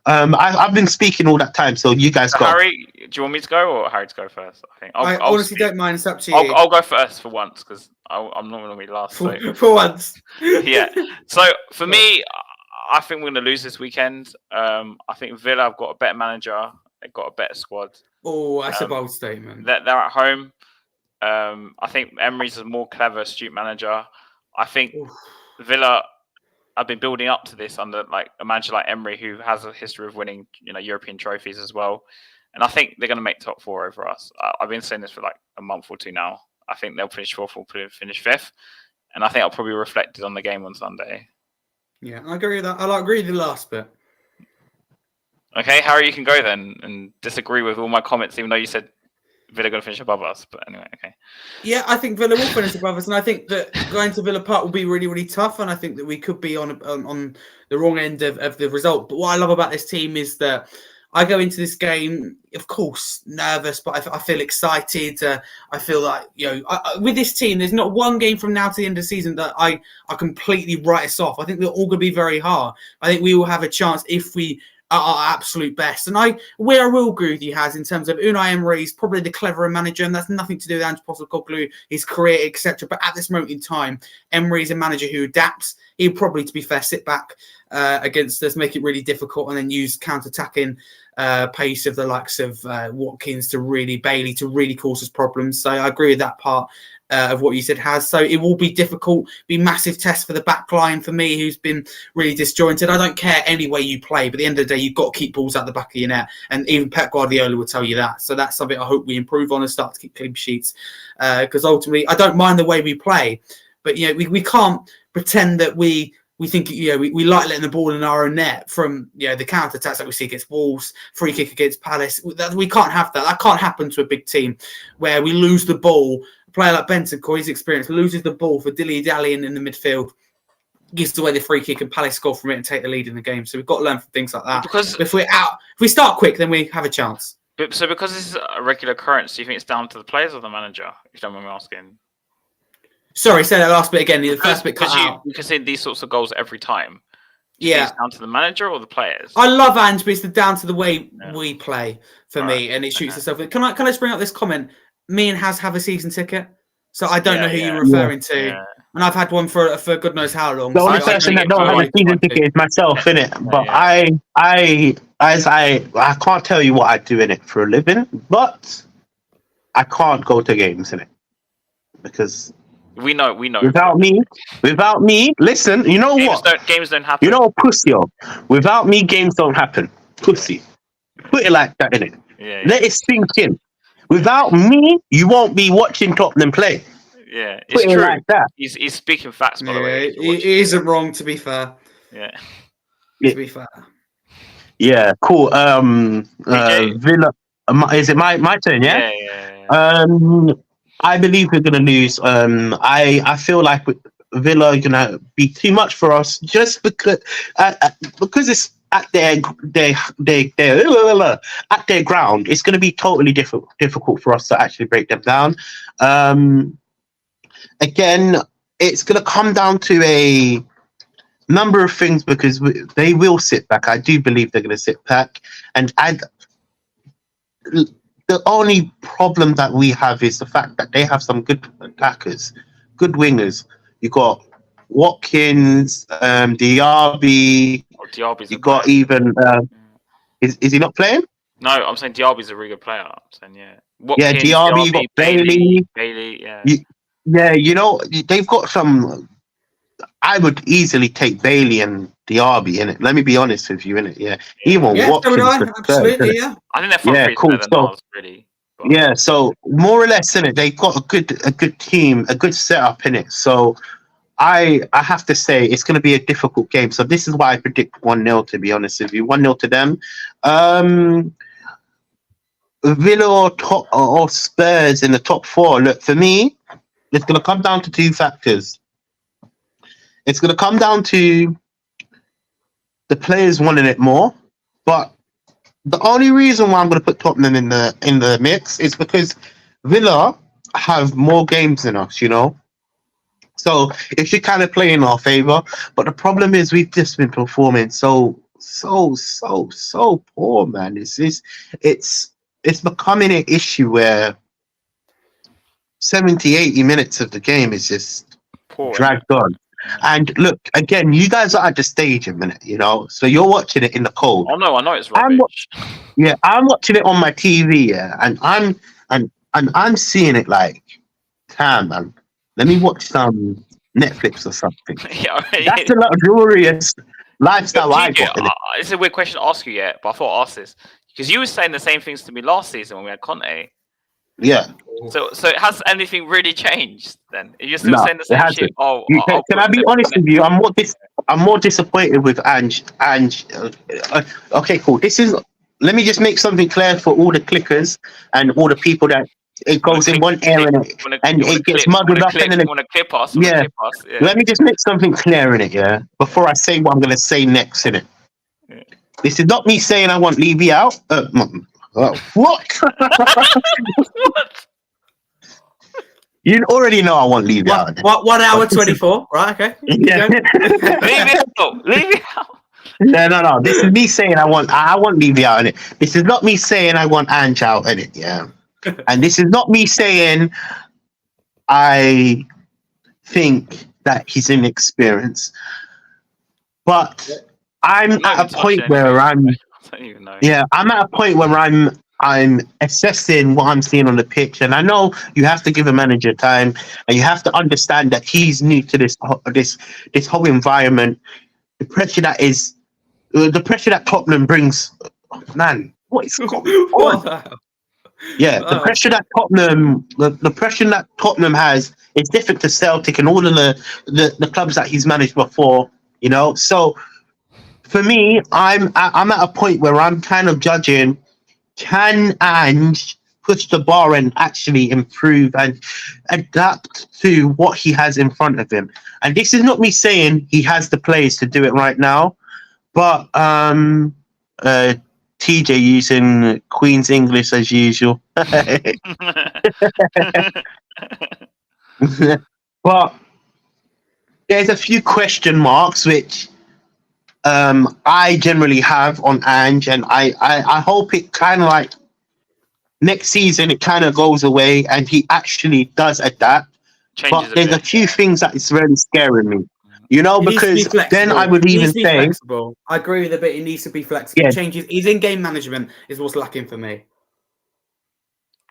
I've been speaking all that time, so you guys go. Harry, do you want me to go or Harry to go first? I think I honestly don't mind. It's up to you. I'll go first for once because I'm not going to be last. For once. Yeah. So for me, I think we're going to lose this weekend. I think Villa have got a better manager. They've got a better squad. Oh, that's a bold statement. They're at home. I think Emery's a more clever, astute manager. I think Villa. I've been building up to this under like a manager like Emery, who has a history of winning, European trophies as well. And I think they're going to make top four over us. I've been saying this for like a month or two now. I think they'll finish fourth or finish fifth. And I think I'll probably reflect it on the game on Sunday. Yeah, I agree with that. I'll agree with the last bit. Okay, Harry, you can go then and disagree with all my comments, even though you said Villa going to finish above us, but anyway, okay. Yeah, I think Villa will finish above us, and I think that going to Villa Park will be really, really tough, and I think that we could be on the wrong end of the result. But what I love about this team is that I go into this game, of course, nervous, but I feel excited. I feel like, with this team, there's not one game from now to the end of the season that I completely write us off. I think they're all going to be very hard. I think we will have a chance if we are our absolute best. And where I will agree with you, Has, in terms of Unai Emery is probably the cleverer manager, and that's nothing to do with Ange Postecoglou, his career, etc. But at this moment in time, Emery is a manager who adapts. He'll probably, to be fair, sit back against us, make it really difficult, and then use counter-attacking pace of the likes of Watkins Bailey to really cause us problems. So I agree with that part of what you said, Has. So it will be difficult, be massive test for the back line for me, who's been really disjointed. I don't care any way you play, but at the end of the day, you've got to keep balls out the back of your net. And even Pep Guardiola will tell you that. So that's something I hope we improve on and start to keep clean sheets. Because ultimately, I don't mind the way we play, but we can't pretend that we think we like letting the ball in our own net from the counter attacks that we see against Wolves, free kick against Palace. We can't have that. That can't happen to a big team where we lose the ball. A player like Bentancur, his experience, loses the ball for dilly-dallying in the midfield, gives away the free kick, and Palace score from it and take the lead in the game. So we've got to learn from things like that. Because if we start quick, then we have a chance. So because this is a regular occurrence, do you think it's down to the players or the manager? If you don't mind me asking. Sorry, say that last bit again. The first bit cut out. You can see these sorts of goals every time. Yeah. It's down to the manager or the players? I love Ange, but it's down to the way we play for me, and it shoots itself. Can I just bring up this comment? Me and Has have a season ticket, so I don't know who you're referring to. Yeah. And I've had one for God knows how long. The only person that don't have a season ticket is myself, innit? But I can't tell you what I do in it for a living, but I can't go to games, innit? Because we know. Without me, listen, you know what? Games don't happen. You know, pussy. Without me, games don't happen. Pussy. Put it like that, innit? Yeah. Let it sink in. Without me, you won't be watching Tottenham play. Yeah, it's true. Like that. He's speaking facts, by the way. It isn't wrong, to be fair. Yeah. To be fair. Yeah, cool. Villa. Is it my turn? Yeah. Yeah. I believe we're gonna lose. I feel like Villa are gonna be too much for us, just because it's at their ground. It's gonna be totally difficult for us to actually break them down. Again, it's gonna come down to a number of things because they will sit back. I do believe they're gonna sit back, and the only problem that we have is the fact that they have some good attackers, good wingers. You got Watkins, Diaby. Diaby's you got player. Even. Is he not playing? No, I'm saying Diaby's a really good player. I'm saying Watkins, Diaby. You got Bailey. Yeah. They've got some. I would easily take Bailey and Diaby in it. Let me be honest with you, in it. Yeah, even Watkins. Absolutely, yeah. I think they're front cool. Than ours, really. But... Yeah, so more or less in it, they've got a good team, a good setup in it. So I have to say it's going to be a difficult game. So this is why I predict 1-0. To be honest with you, 1-0 to them. Villa or Spurs in the top 4. Look, for me, it's going to come down to 2 factors. It's going to come down to the players wanting it more, but the only reason why I'm going to put Tottenham in the mix is because Villa have more games than us, So it should kind of play in our favour. But the problem is we've just been performing so poor, man. It's becoming an issue where 70, 80 minutes of the game is just poor, dragged on. And look, again, you guys are at the stage a minute, so you're watching it in the cold. Oh no, I know it's rubbish. I'm watching it on my TV, and I'm seeing it like, damn, man, let me watch some Netflix or something. That's the luxurious lifestyle I got. It's a weird question to ask you yet, but I thought I'd ask this because you were saying the same things to me last season when we had Conte. Yeah. So has anything really changed then? You're still saying the same shit? Can I be honest with you? I'm more disappointed with Ange. Okay, cool. Let me just make something clear for all the clickers and all the people that it goes in one area and it gets muddled up. And then want to clip us? Yeah. Let me just make something clear in it, yeah. Before I say what I'm going to say next in it. Yeah. This is not me saying I want Levy out. What? What? You already know I want Levy out. What? 1 hour 24, right? Okay. Yeah. Leave it out. No. This is me saying I want Levy out in it. This is not me saying I want Ange out in it, yeah. And this is not me saying I think that he's inexperienced. But I'm at a point where I'm at a point where I'm assessing what I'm seeing on the pitch, and I know you have to give a manager time, and you have to understand that he's new to this whole environment. The pressure that Tottenham brings, man, what is going on? Yeah, the pressure that Tottenham has is different to Celtic and all of the clubs that he's managed before. You know, so for me, I'm at a point where I'm kind of judging: can Ange push the bar and actually improve and adapt to what he has in front of him? And this is not me saying he has the players to do it right now, but TJ using Queen's English as usual. But there's a few question marks which I generally have on Ange, and I hope it kind of like next season it kind of goes away and he actually does adapt. But there's a few things that is really scaring me. You know, because then I would even say flexible. I agree with it, but it needs to be flexible. Yeah. Changes. His in-game management is what's lacking for me.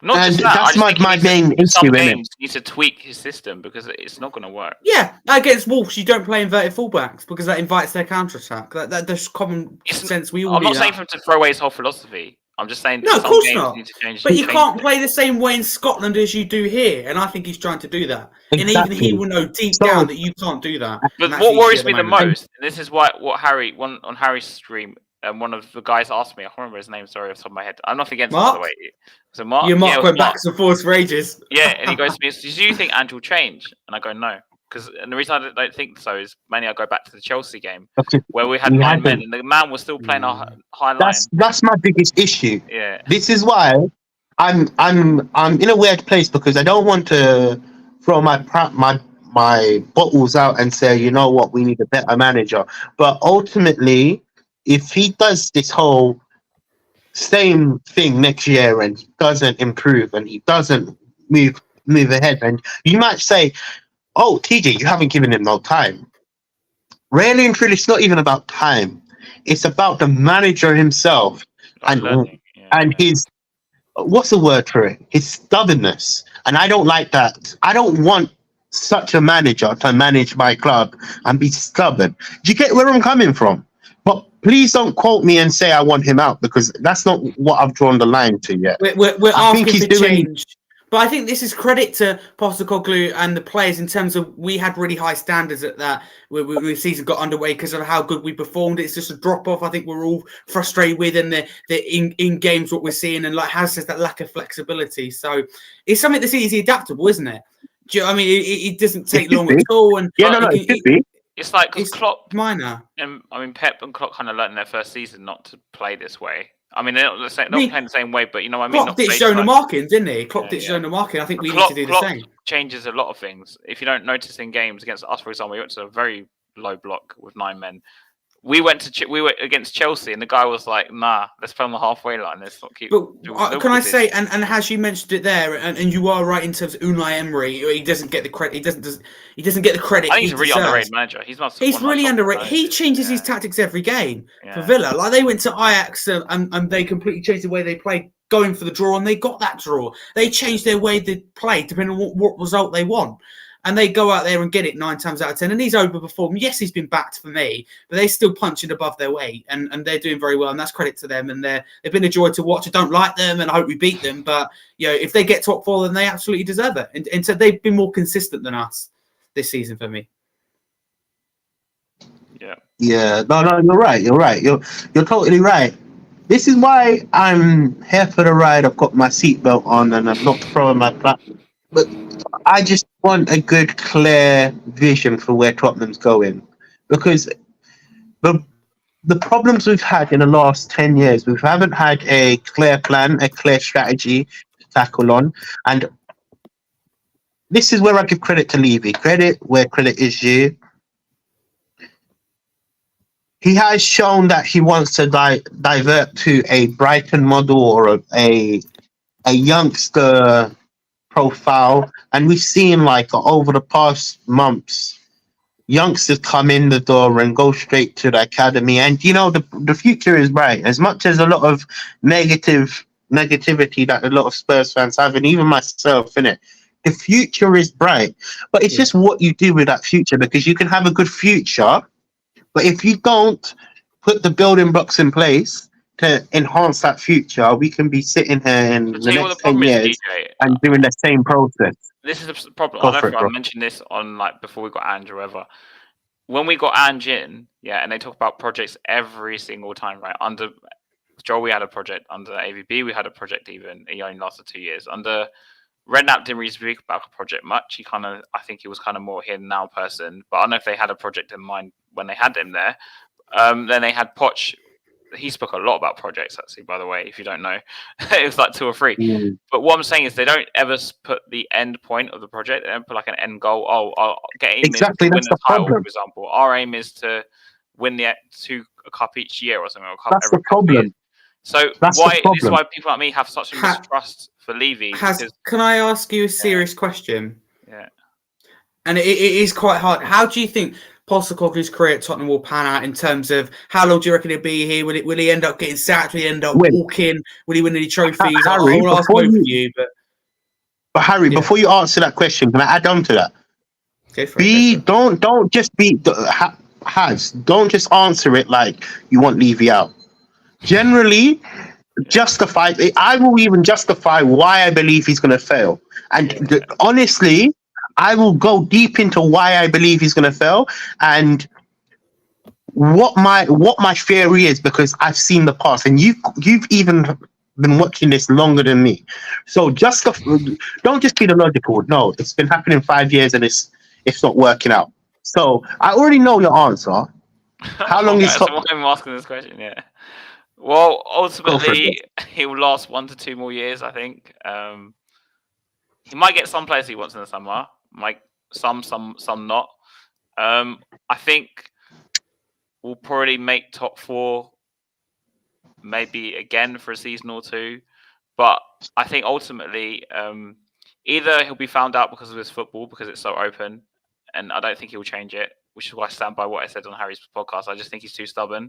And that's my main issue in it. He needs to tweak his system because it's not going to work. Yeah, against Wolves, you don't play inverted fullbacks because that invites their counter-attack. That's common sense. I'm not saying for him to throw away his whole philosophy. I'm just saying. No, of course not. But you can't it. play the same way in Scotland as you do here, and I think he's trying to do that. Exactly. And even he will know deep down that you can't do that. But what worries me the most, and this is what Harry on Harry's stream, one of the guys asked me. I can't remember his name. Sorry, off the top of my head. I'm not against him, by the way. So Mark, Mark went back and forth for ages. Yeah, and he goes to me, "Do you think Ange will change?" And I go, "No." And the reason I don't think so is mainly I go back to the Chelsea game where we had 9 men and the man was still playing a high line. That's my biggest issue. Yeah. This is why I'm in a weird place because I don't want to throw my bottles out and say, you know what, we need a better manager. But ultimately, if he does this whole same thing next year and he doesn't improve and he doesn't move ahead, and you might say, oh, TJ, you haven't given him no time. Really and truly, it's not even about time. It's about the manager himself and his, what's the word for it? His stubbornness. And I don't like that. I don't want such a manager to manage my club and be stubborn. Do you get where I'm coming from? But please don't quote me and say I want him out because that's not what I've drawn the line to yet. We're asking for change. But I think this is credit to Postecoglou and the players in terms of we had really high standards at that when the season got underway because of how good we performed. It's just a drop off. I think we're all frustrated with and the in games what we're seeing and like Has says that lack of flexibility. So it's something that's easy adaptable, isn't it? Do you know what I mean? It doesn't take long at all. And it could be. It's like because Klopp, minor. And I mean Pep and Klopp kind of learned in their first season not to play this way. I mean, they're not playing the same way, but you know what I mean? Klopp did Jonah Markin, didn't he? Klopp did Jonah Markin. I think we need to do the same. Changes a lot of things. If you don't notice in games against us, for example, we went to a very low block with 9 men. We were against Chelsea, and the guy was like, "Nah, let's play on the halfway line. Let's not keep." But can I say, and as you mentioned it there, and you are right in terms of Unai Emery, he doesn't get the credit. He doesn't get the credit. I think he's a really underrated manager. He's really underrated. He changes his tactics every game for Villa. Like they went to Ajax and they completely changed the way they played, going for the draw, and they got that draw. They changed their way they play depending on what result they want. And they go out there and get it 9 times out of 10. And he's overperformed. Yes, he's been backed for me, but they're still punching above their weight. And they're doing very well. And that's credit to them. And they've been a joy to watch. I don't like them and I hope we beat them. But, you know, if they get top 4, then they absolutely deserve it. And so they've been more consistent than us this season for me. Yeah. No, you're right. You're totally right. This is why I'm here for the ride. I've got my seatbelt on and I'm not throwing my back. But I just want a good, clear vision for where Tottenham's going. Because the problems we've had in the last 10 years, we haven't had a clear plan, a clear strategy to tackle on. And this is where I give credit to Levy. Credit where credit is due. He has shown that he wants to divert to a Brighton model or a youngster profile. And we've seen, like, over the past months, youngsters come in the door and go straight to the academy. And, you know, the future is bright. As much as a lot of negativity that a lot of Spurs fans have, and even myself, innit? The future is bright. But it's just what you do with that future, because you can have a good future, but if you don't put the building blocks in place to enhance that future, we can be sitting here in the next 10 years and doing the same process. This is the problem. I don't know if I mentioned this on, like, before we got Ange or whatever. When we got Ange in, and they talk about projects every single time, right? Under Joel, we had a project. Under AVB, we had a project even. It only lasted 2 years. Under Redknapp, didn't really speak about a project much. I think he was kind of more here now person. But I don't know if they had a project in mind when they had him there. Then they had Poch. He spoke a lot about projects, actually, by the way, if you don't know. It was like 2 or 3. Mm. But what I'm saying is they don't ever put the end point of the project. They don't put like an end goal. Oh, I'll get aim Exactly, is to win that's the the title, problem. for example. Our aim is to win a cup each year or something. Or a cup That's every the couple of years. problem. So That's this the is why problem. people like me have such a mistrust for Levy. Can I ask you a serious question? Yeah. And it is quite hard. How do you think Postecoglou's career at Tottenham will pan out in terms of how long do you reckon he'll be here? Will he end up getting sacked? Will he end up walking? Will he win any trophies? Harry, I will ask both of you. But Harry, before you answer that question, can I add on to that? Don't just don't just answer it like you want Levy out. Generally, justify it. I will even justify why I believe he's going to fail. And honestly, I will go deep into why I believe he's going to fail and what my theory is, because I've seen the past, and you've even been watching this longer than me. So don't just be the logical. No, it's been happening 5 years and it's not working out. So I already know your answer. How long is? So I'm asking this question. Yeah. Well, ultimately, he will last 1 to 2 more years, I think. He might get some players he wants in the summer. Some not. I think we'll probably make top 4, maybe again for a season or 2. But I think ultimately, either he'll be found out because of his football, because it's so open, and I don't think he'll change it, which is why I stand by what I said on Harry's podcast. I just think he's too stubborn.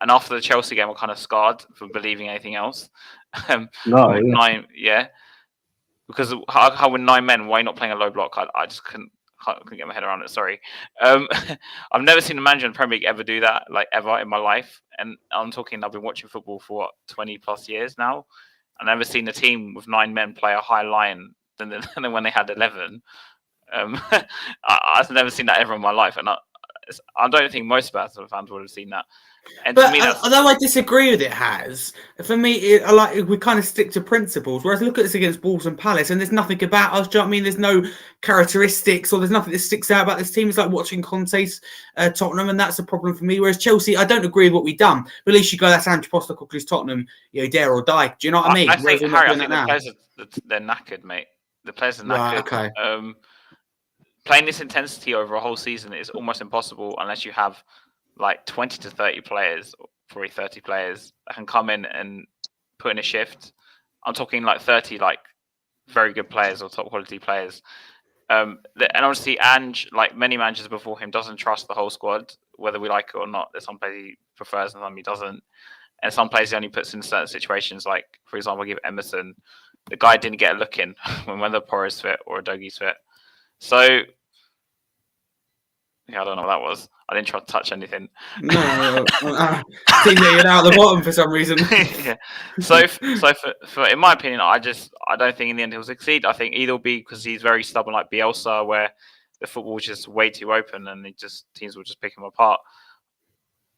And after the Chelsea game, I'm kind of scarred for believing anything else. Because how with 9 men, why not playing a low block? I just couldn't get my head around it. Sorry. I've never seen a manager in the Premier League ever do that, like ever in my life. And I'm talking, I've been watching football for 20 plus years now. I've never seen a team with 9 men play a higher line than when they had 11. I've never seen that ever in my life, and I don't think most Spurs fans would have seen that. And but to me, although I disagree with it, for me, we kind of stick to principles. Whereas look at this against Wolves and Palace, and there's nothing about us. Do you know what I mean? There's no characteristics, or there's nothing that sticks out about this team. It's like watching Conte's Tottenham, and that's a problem for me. Whereas Chelsea, I don't agree with what we've done. But at least you go, that's Ange Postecoglou's Tottenham. Dare or die. Do you know what I mean? I think, Harry, I think the players they're knackered, mate. The players are knackered. Right, okay. Playing this intensity over a whole season is almost impossible unless you have like 20 to 30 players, or probably 30 players that can come in and put in a shift. I'm talking like 30 like very good players or top quality players. And obviously Ange, like many managers before him, doesn't trust the whole squad, whether we like it or not. There's some players he prefers and some he doesn't. And some players he only puts in certain situations, like, for example, I give Emerson. The guy didn't get a look in when the Porro's fit or Udogi's fit. So, yeah, I don't know what that was. I didn't try to touch anything. No, I think you're out the bottom for some reason. Yeah. So for in my opinion, I don't think in the end he'll succeed. I think either will be because he's very stubborn, like Bielsa, where the football is just way too open and teams will just pick him apart,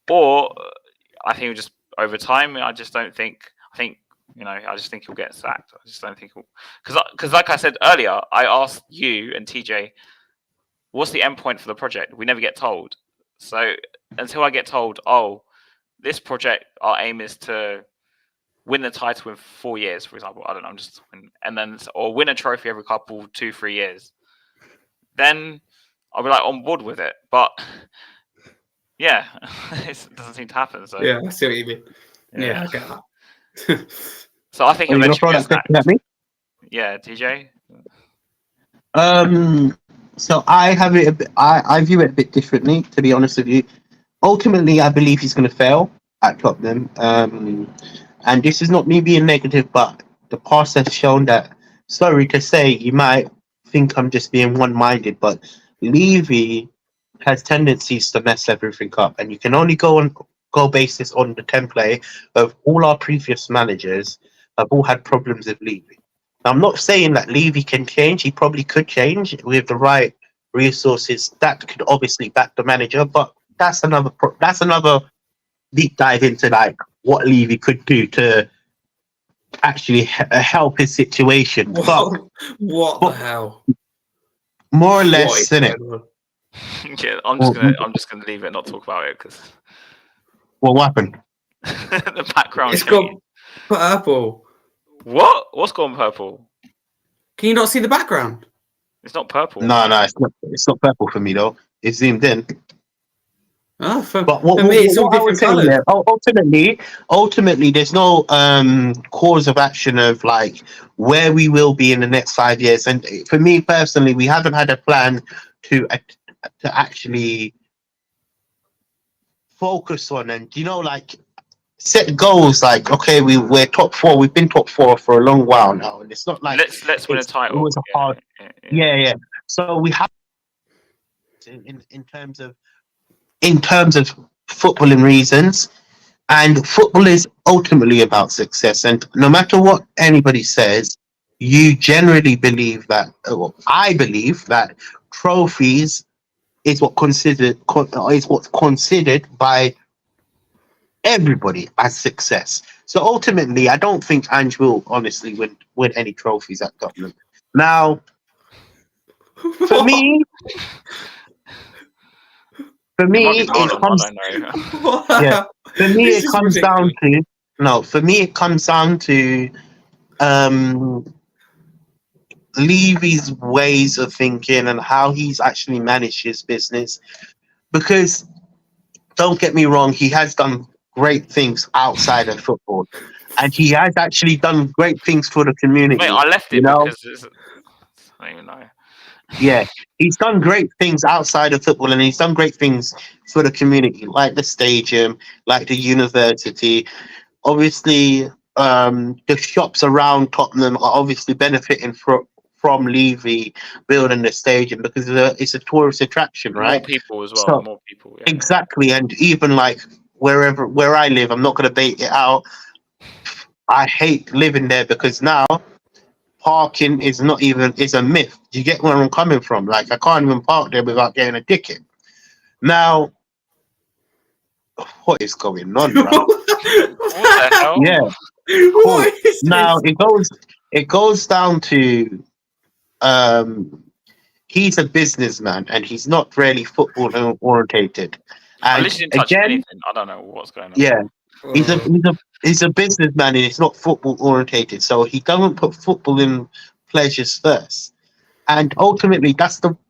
or I think he'll just over time. I just don't think. I think I just think he'll get sacked. I just don't think he'll because like I said earlier, I asked you and TJ, what's the end point for the project? We never get told. So until I get told, oh, this project, our aim is to win the title in 4 years, for example. I don't know, and then or win a trophy every couple 2-3 years. Then I'll be like on board with it. But yeah, it doesn't seem to happen. So yeah, I see what you mean. Yeah, I get that. So I think Are you gonna throw eventually that question at me? Yeah, TJ. So I have it. I view it a bit differently, to be honest with you. Ultimately, I believe he's going to fail at Tottenham. And this is not me being negative, but the past has shown that. Sorry to say, you might think I'm just being one-minded, but Levy has tendencies to mess everything up, and you can only go basis on the template of all our previous managers have all had problems with Levy. Now, I'm not saying that Levy can change. He probably could change with the right resources. That could obviously back the manager, but that's another deep dive into like what Levy could do to actually help his situation. What the hell? More or less, isn't it? Yeah, I'm just gonna leave it and not talk about it because what happened? the background. It's gone purple. What? What's gone purple? Can you not see the background? It's not purple. No, it's not purple for me though. It's zoomed in. Oh, for me, it's all different colours. Ultimately, there's no cause of action of like where we will be in the next 5 years. And for me personally, we haven't had a plan to actually focus on and like set goals. Like, okay, we're top 4. We've been top 4 for a long while now, and it's not like let's win a title. It was a hard, yeah. So we have in terms of footballing reasons, and football is ultimately about success. And no matter what anybody says, you generally believe that, I believe that trophies is what's considered by everybody as success. So ultimately, I don't think Ange will honestly win any trophies at Tottenham. Now, for me, it comes down to Levy's ways of thinking and how he's actually managed his business. Because don't get me wrong, he has done great things outside of football, and he has actually done great things for the community. Mate, I left it because I don't even know. Yeah, he's done great things outside of football, and he's done great things for the community, like the stadium, like the university. Obviously, the shops around Tottenham are obviously benefiting from Levy building the stadium because it's a tourist attraction, right? More people as well. So, more people. Yeah. Exactly, and even like where I live, I'm not going to bait it out. I hate living there because now parking is a myth. Do you get where I'm coming from? Like, I can't even park there without getting a ticket. Now, what is going on, bro? What the hell? Yeah. What is this? Now it goes down to he's a businessman and he's not really football orientated. I And literally didn't touch anything. I don't know what's going on. Yeah, he's a businessman and it's not football orientated, so he doesn't put football in pleasures first. And ultimately,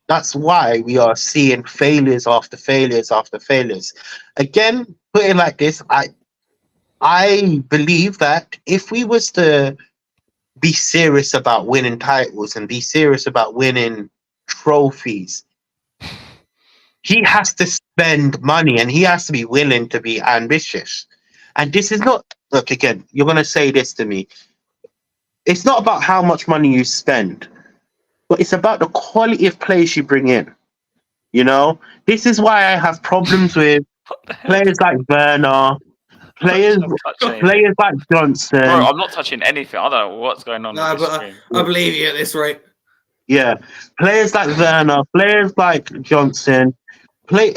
that's why we are seeing failures after failures after failures. Again, put it like this: I believe that if we was to be serious about winning titles and be serious about winning trophies, he has to spend money and he has to be willing to be ambitious. And this is not, look, again, you're going to say this to me. It's not about how much money you spend, but it's about the quality of players you bring in. You know, this is why I have problems with players like Werner, players like Johnson. Bro, I'm not touching anything. I don't know what's going on. No, but I believe you at this rate. Yeah, players like Werner, players like Johnson,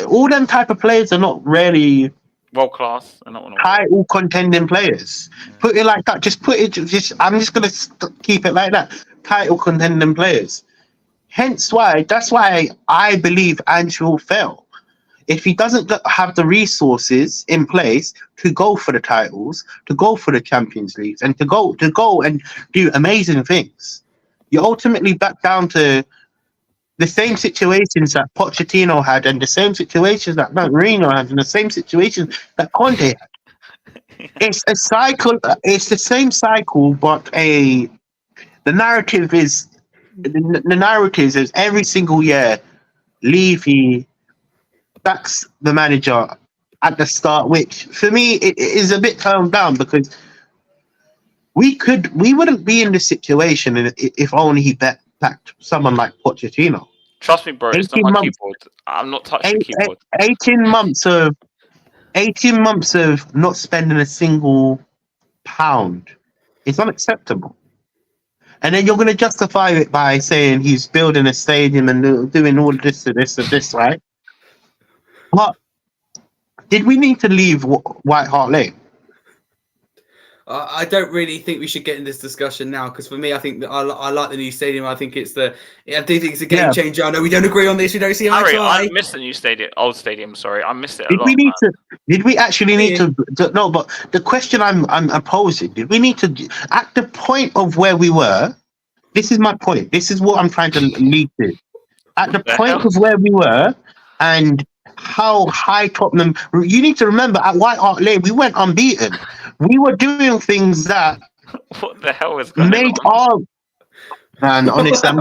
all them type of players are not really world class. And not title contending players. Put it like that. Just put it. I'm just gonna keep it like that. Title contending players. Hence why. That's why I believe Andrew will fail. If he doesn't have the resources in place to go for the titles, to go for the Champions Leagues, and to go and do amazing things, you're ultimately back down to the same situations that Pochettino had, and the same situations that Mourinho had, and the same situations that Conte had. It's a cycle. It's the same cycle, but the narrative is every single year. Levy backs the manager at the start, which for me it is a bit toned down, because we wouldn't be in this situation if only he backed someone like Pochettino. Trust me, bro. It's not my keyboard. I'm not touching the keyboard. 18 months of not spending a single pound is unacceptable. And then you're going to justify it by saying he's building a stadium and doing all this and this and this, right? But did we need to leave White Hart Lane? I don't really think we should get in this discussion now, because for me, I think that I like the new stadium. I think I do think it's a game changer. I know we don't agree on this. We don't see eye to eye. I missed the new old stadium. Sorry, I missed it. Did we actually need to? No, but the question I'm posing: did we need to, at the point of where we were? This is my point. This is what I'm trying to lead to. At the point of where we were, and how high Tottenham. You need to remember, at White Hart Lane, we went unbeaten. We were doing things that what the hell is going on? Our man, honestly, I'm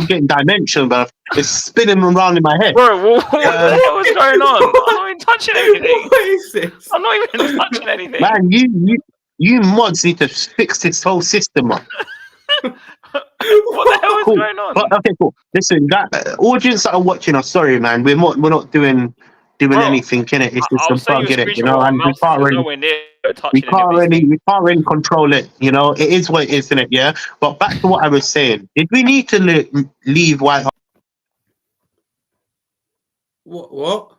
getting dimension, but it's spinning around in my head. Bro, what the hell is going on? I'm not even touching anything. What is this? I'm not even touching anything. Man, you mods need to fix this whole system up. What the hell is going on? But, okay, cool. Listen, that audience that are watching us, sorry, man, we're not doing anything in it. It's just a bug in it, you know. And we can't really control it, you know. It is what it is, isn't it? Yeah. But back to what I was saying. Did we need to leave White Hart? What?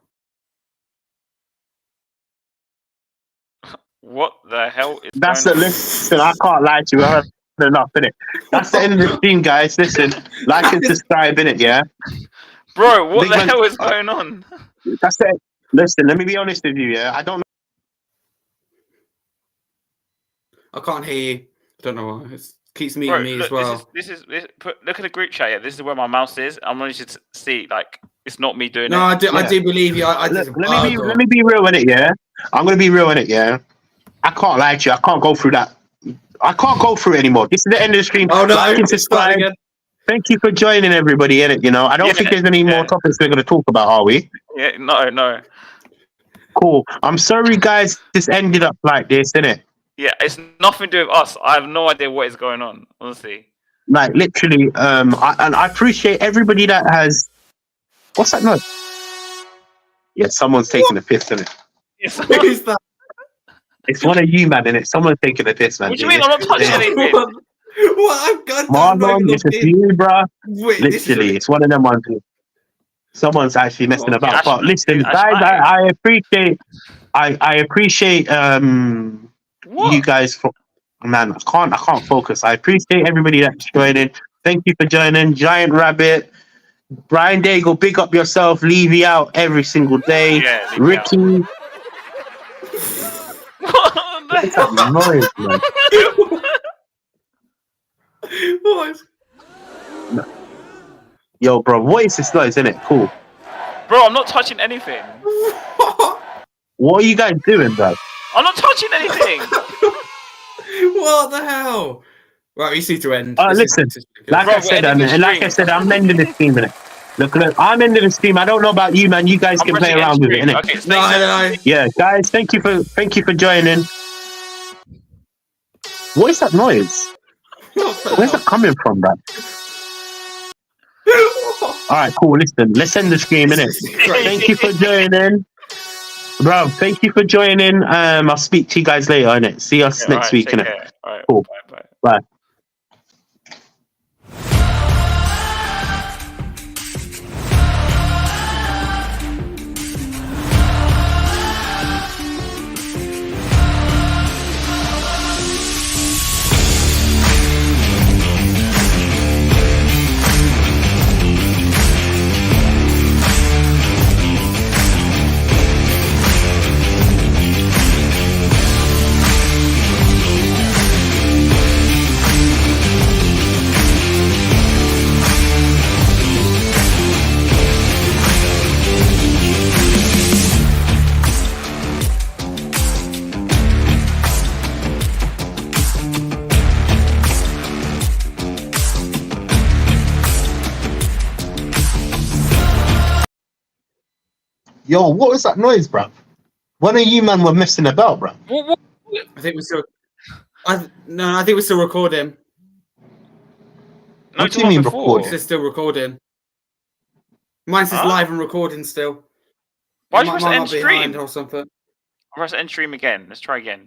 What the hell is That's going the on? listen. I can't lie to you. I heard enough in it. That's the end of the stream, guys. Listen, like and subscribe in it, yeah. Bro, what the hell is going on? That's it. Listen, let me be honest with you, yeah. I don't know. I can't hear you. I don't know why. It keeps muting me as well. Look at the group chat. Yeah, this is where my mouse is. I'm going to see, like, it's not me doing it. I do believe you. Let me be real in it, yeah. I'm going to be real in it, yeah. I can't lie to you. I can't go through that. I can't go through it anymore. This is the end of the stream. Oh no! Like and subscribe. Thank you for joining, everybody. In it, you know. I don't think there's any more topics we're going to talk about, are we? Yeah, no. Cool. I'm sorry, guys. This ended up like this, innit? Yeah, it's nothing to do with us. I have no idea what is going on, honestly. Like literally, I appreciate everybody that has. What's that noise? Yeah, someone's taking a piss, innit? Who's that? It's one of you, man, innit? Someone's taking a piss, man. What do you mean? I'm not touching anything. What? I've got Marlon, it's a you, bro. Literally, it's one of them ones. Someone's actually messing about. But listen, guys, I appreciate you guys for. Man, I can't focus. I appreciate everybody that's joining. Thank you for joining. Giant Rabbit, Brian Daigle, big up yourself. Levy out every single day. Yeah, Ricky. What the hell? Noise, man. What? Yo, bro, what is this noise, innit? Cool. Bro, I'm not touching anything. What are you guys doing, bro? I'm not touching anything. What the hell? Right, we see to end. Listen, like I said, I'm ending the stream, innit? Look, I'm ending the stream. I don't know about you, man. You guys can play around with it, innit? Okay, no. Yeah, guys, thank you for joining. What is that noise? Where's that coming from, bro? Alright, cool. Listen, let's end the stream, innit? Thank you for joining. Bro, thank you for joining. I'll speak to you guys later, innit? See us next week, innit? Right, cool. Bye. Yo, what was that noise, bruv? One of you man were messing about, bruv. What? I think we're still. I think we're still recording. No, What do you mean recording? It's still recording. Mine says live and recording still. Why did you press end behind stream? or something? Press end stream again. Let's try again.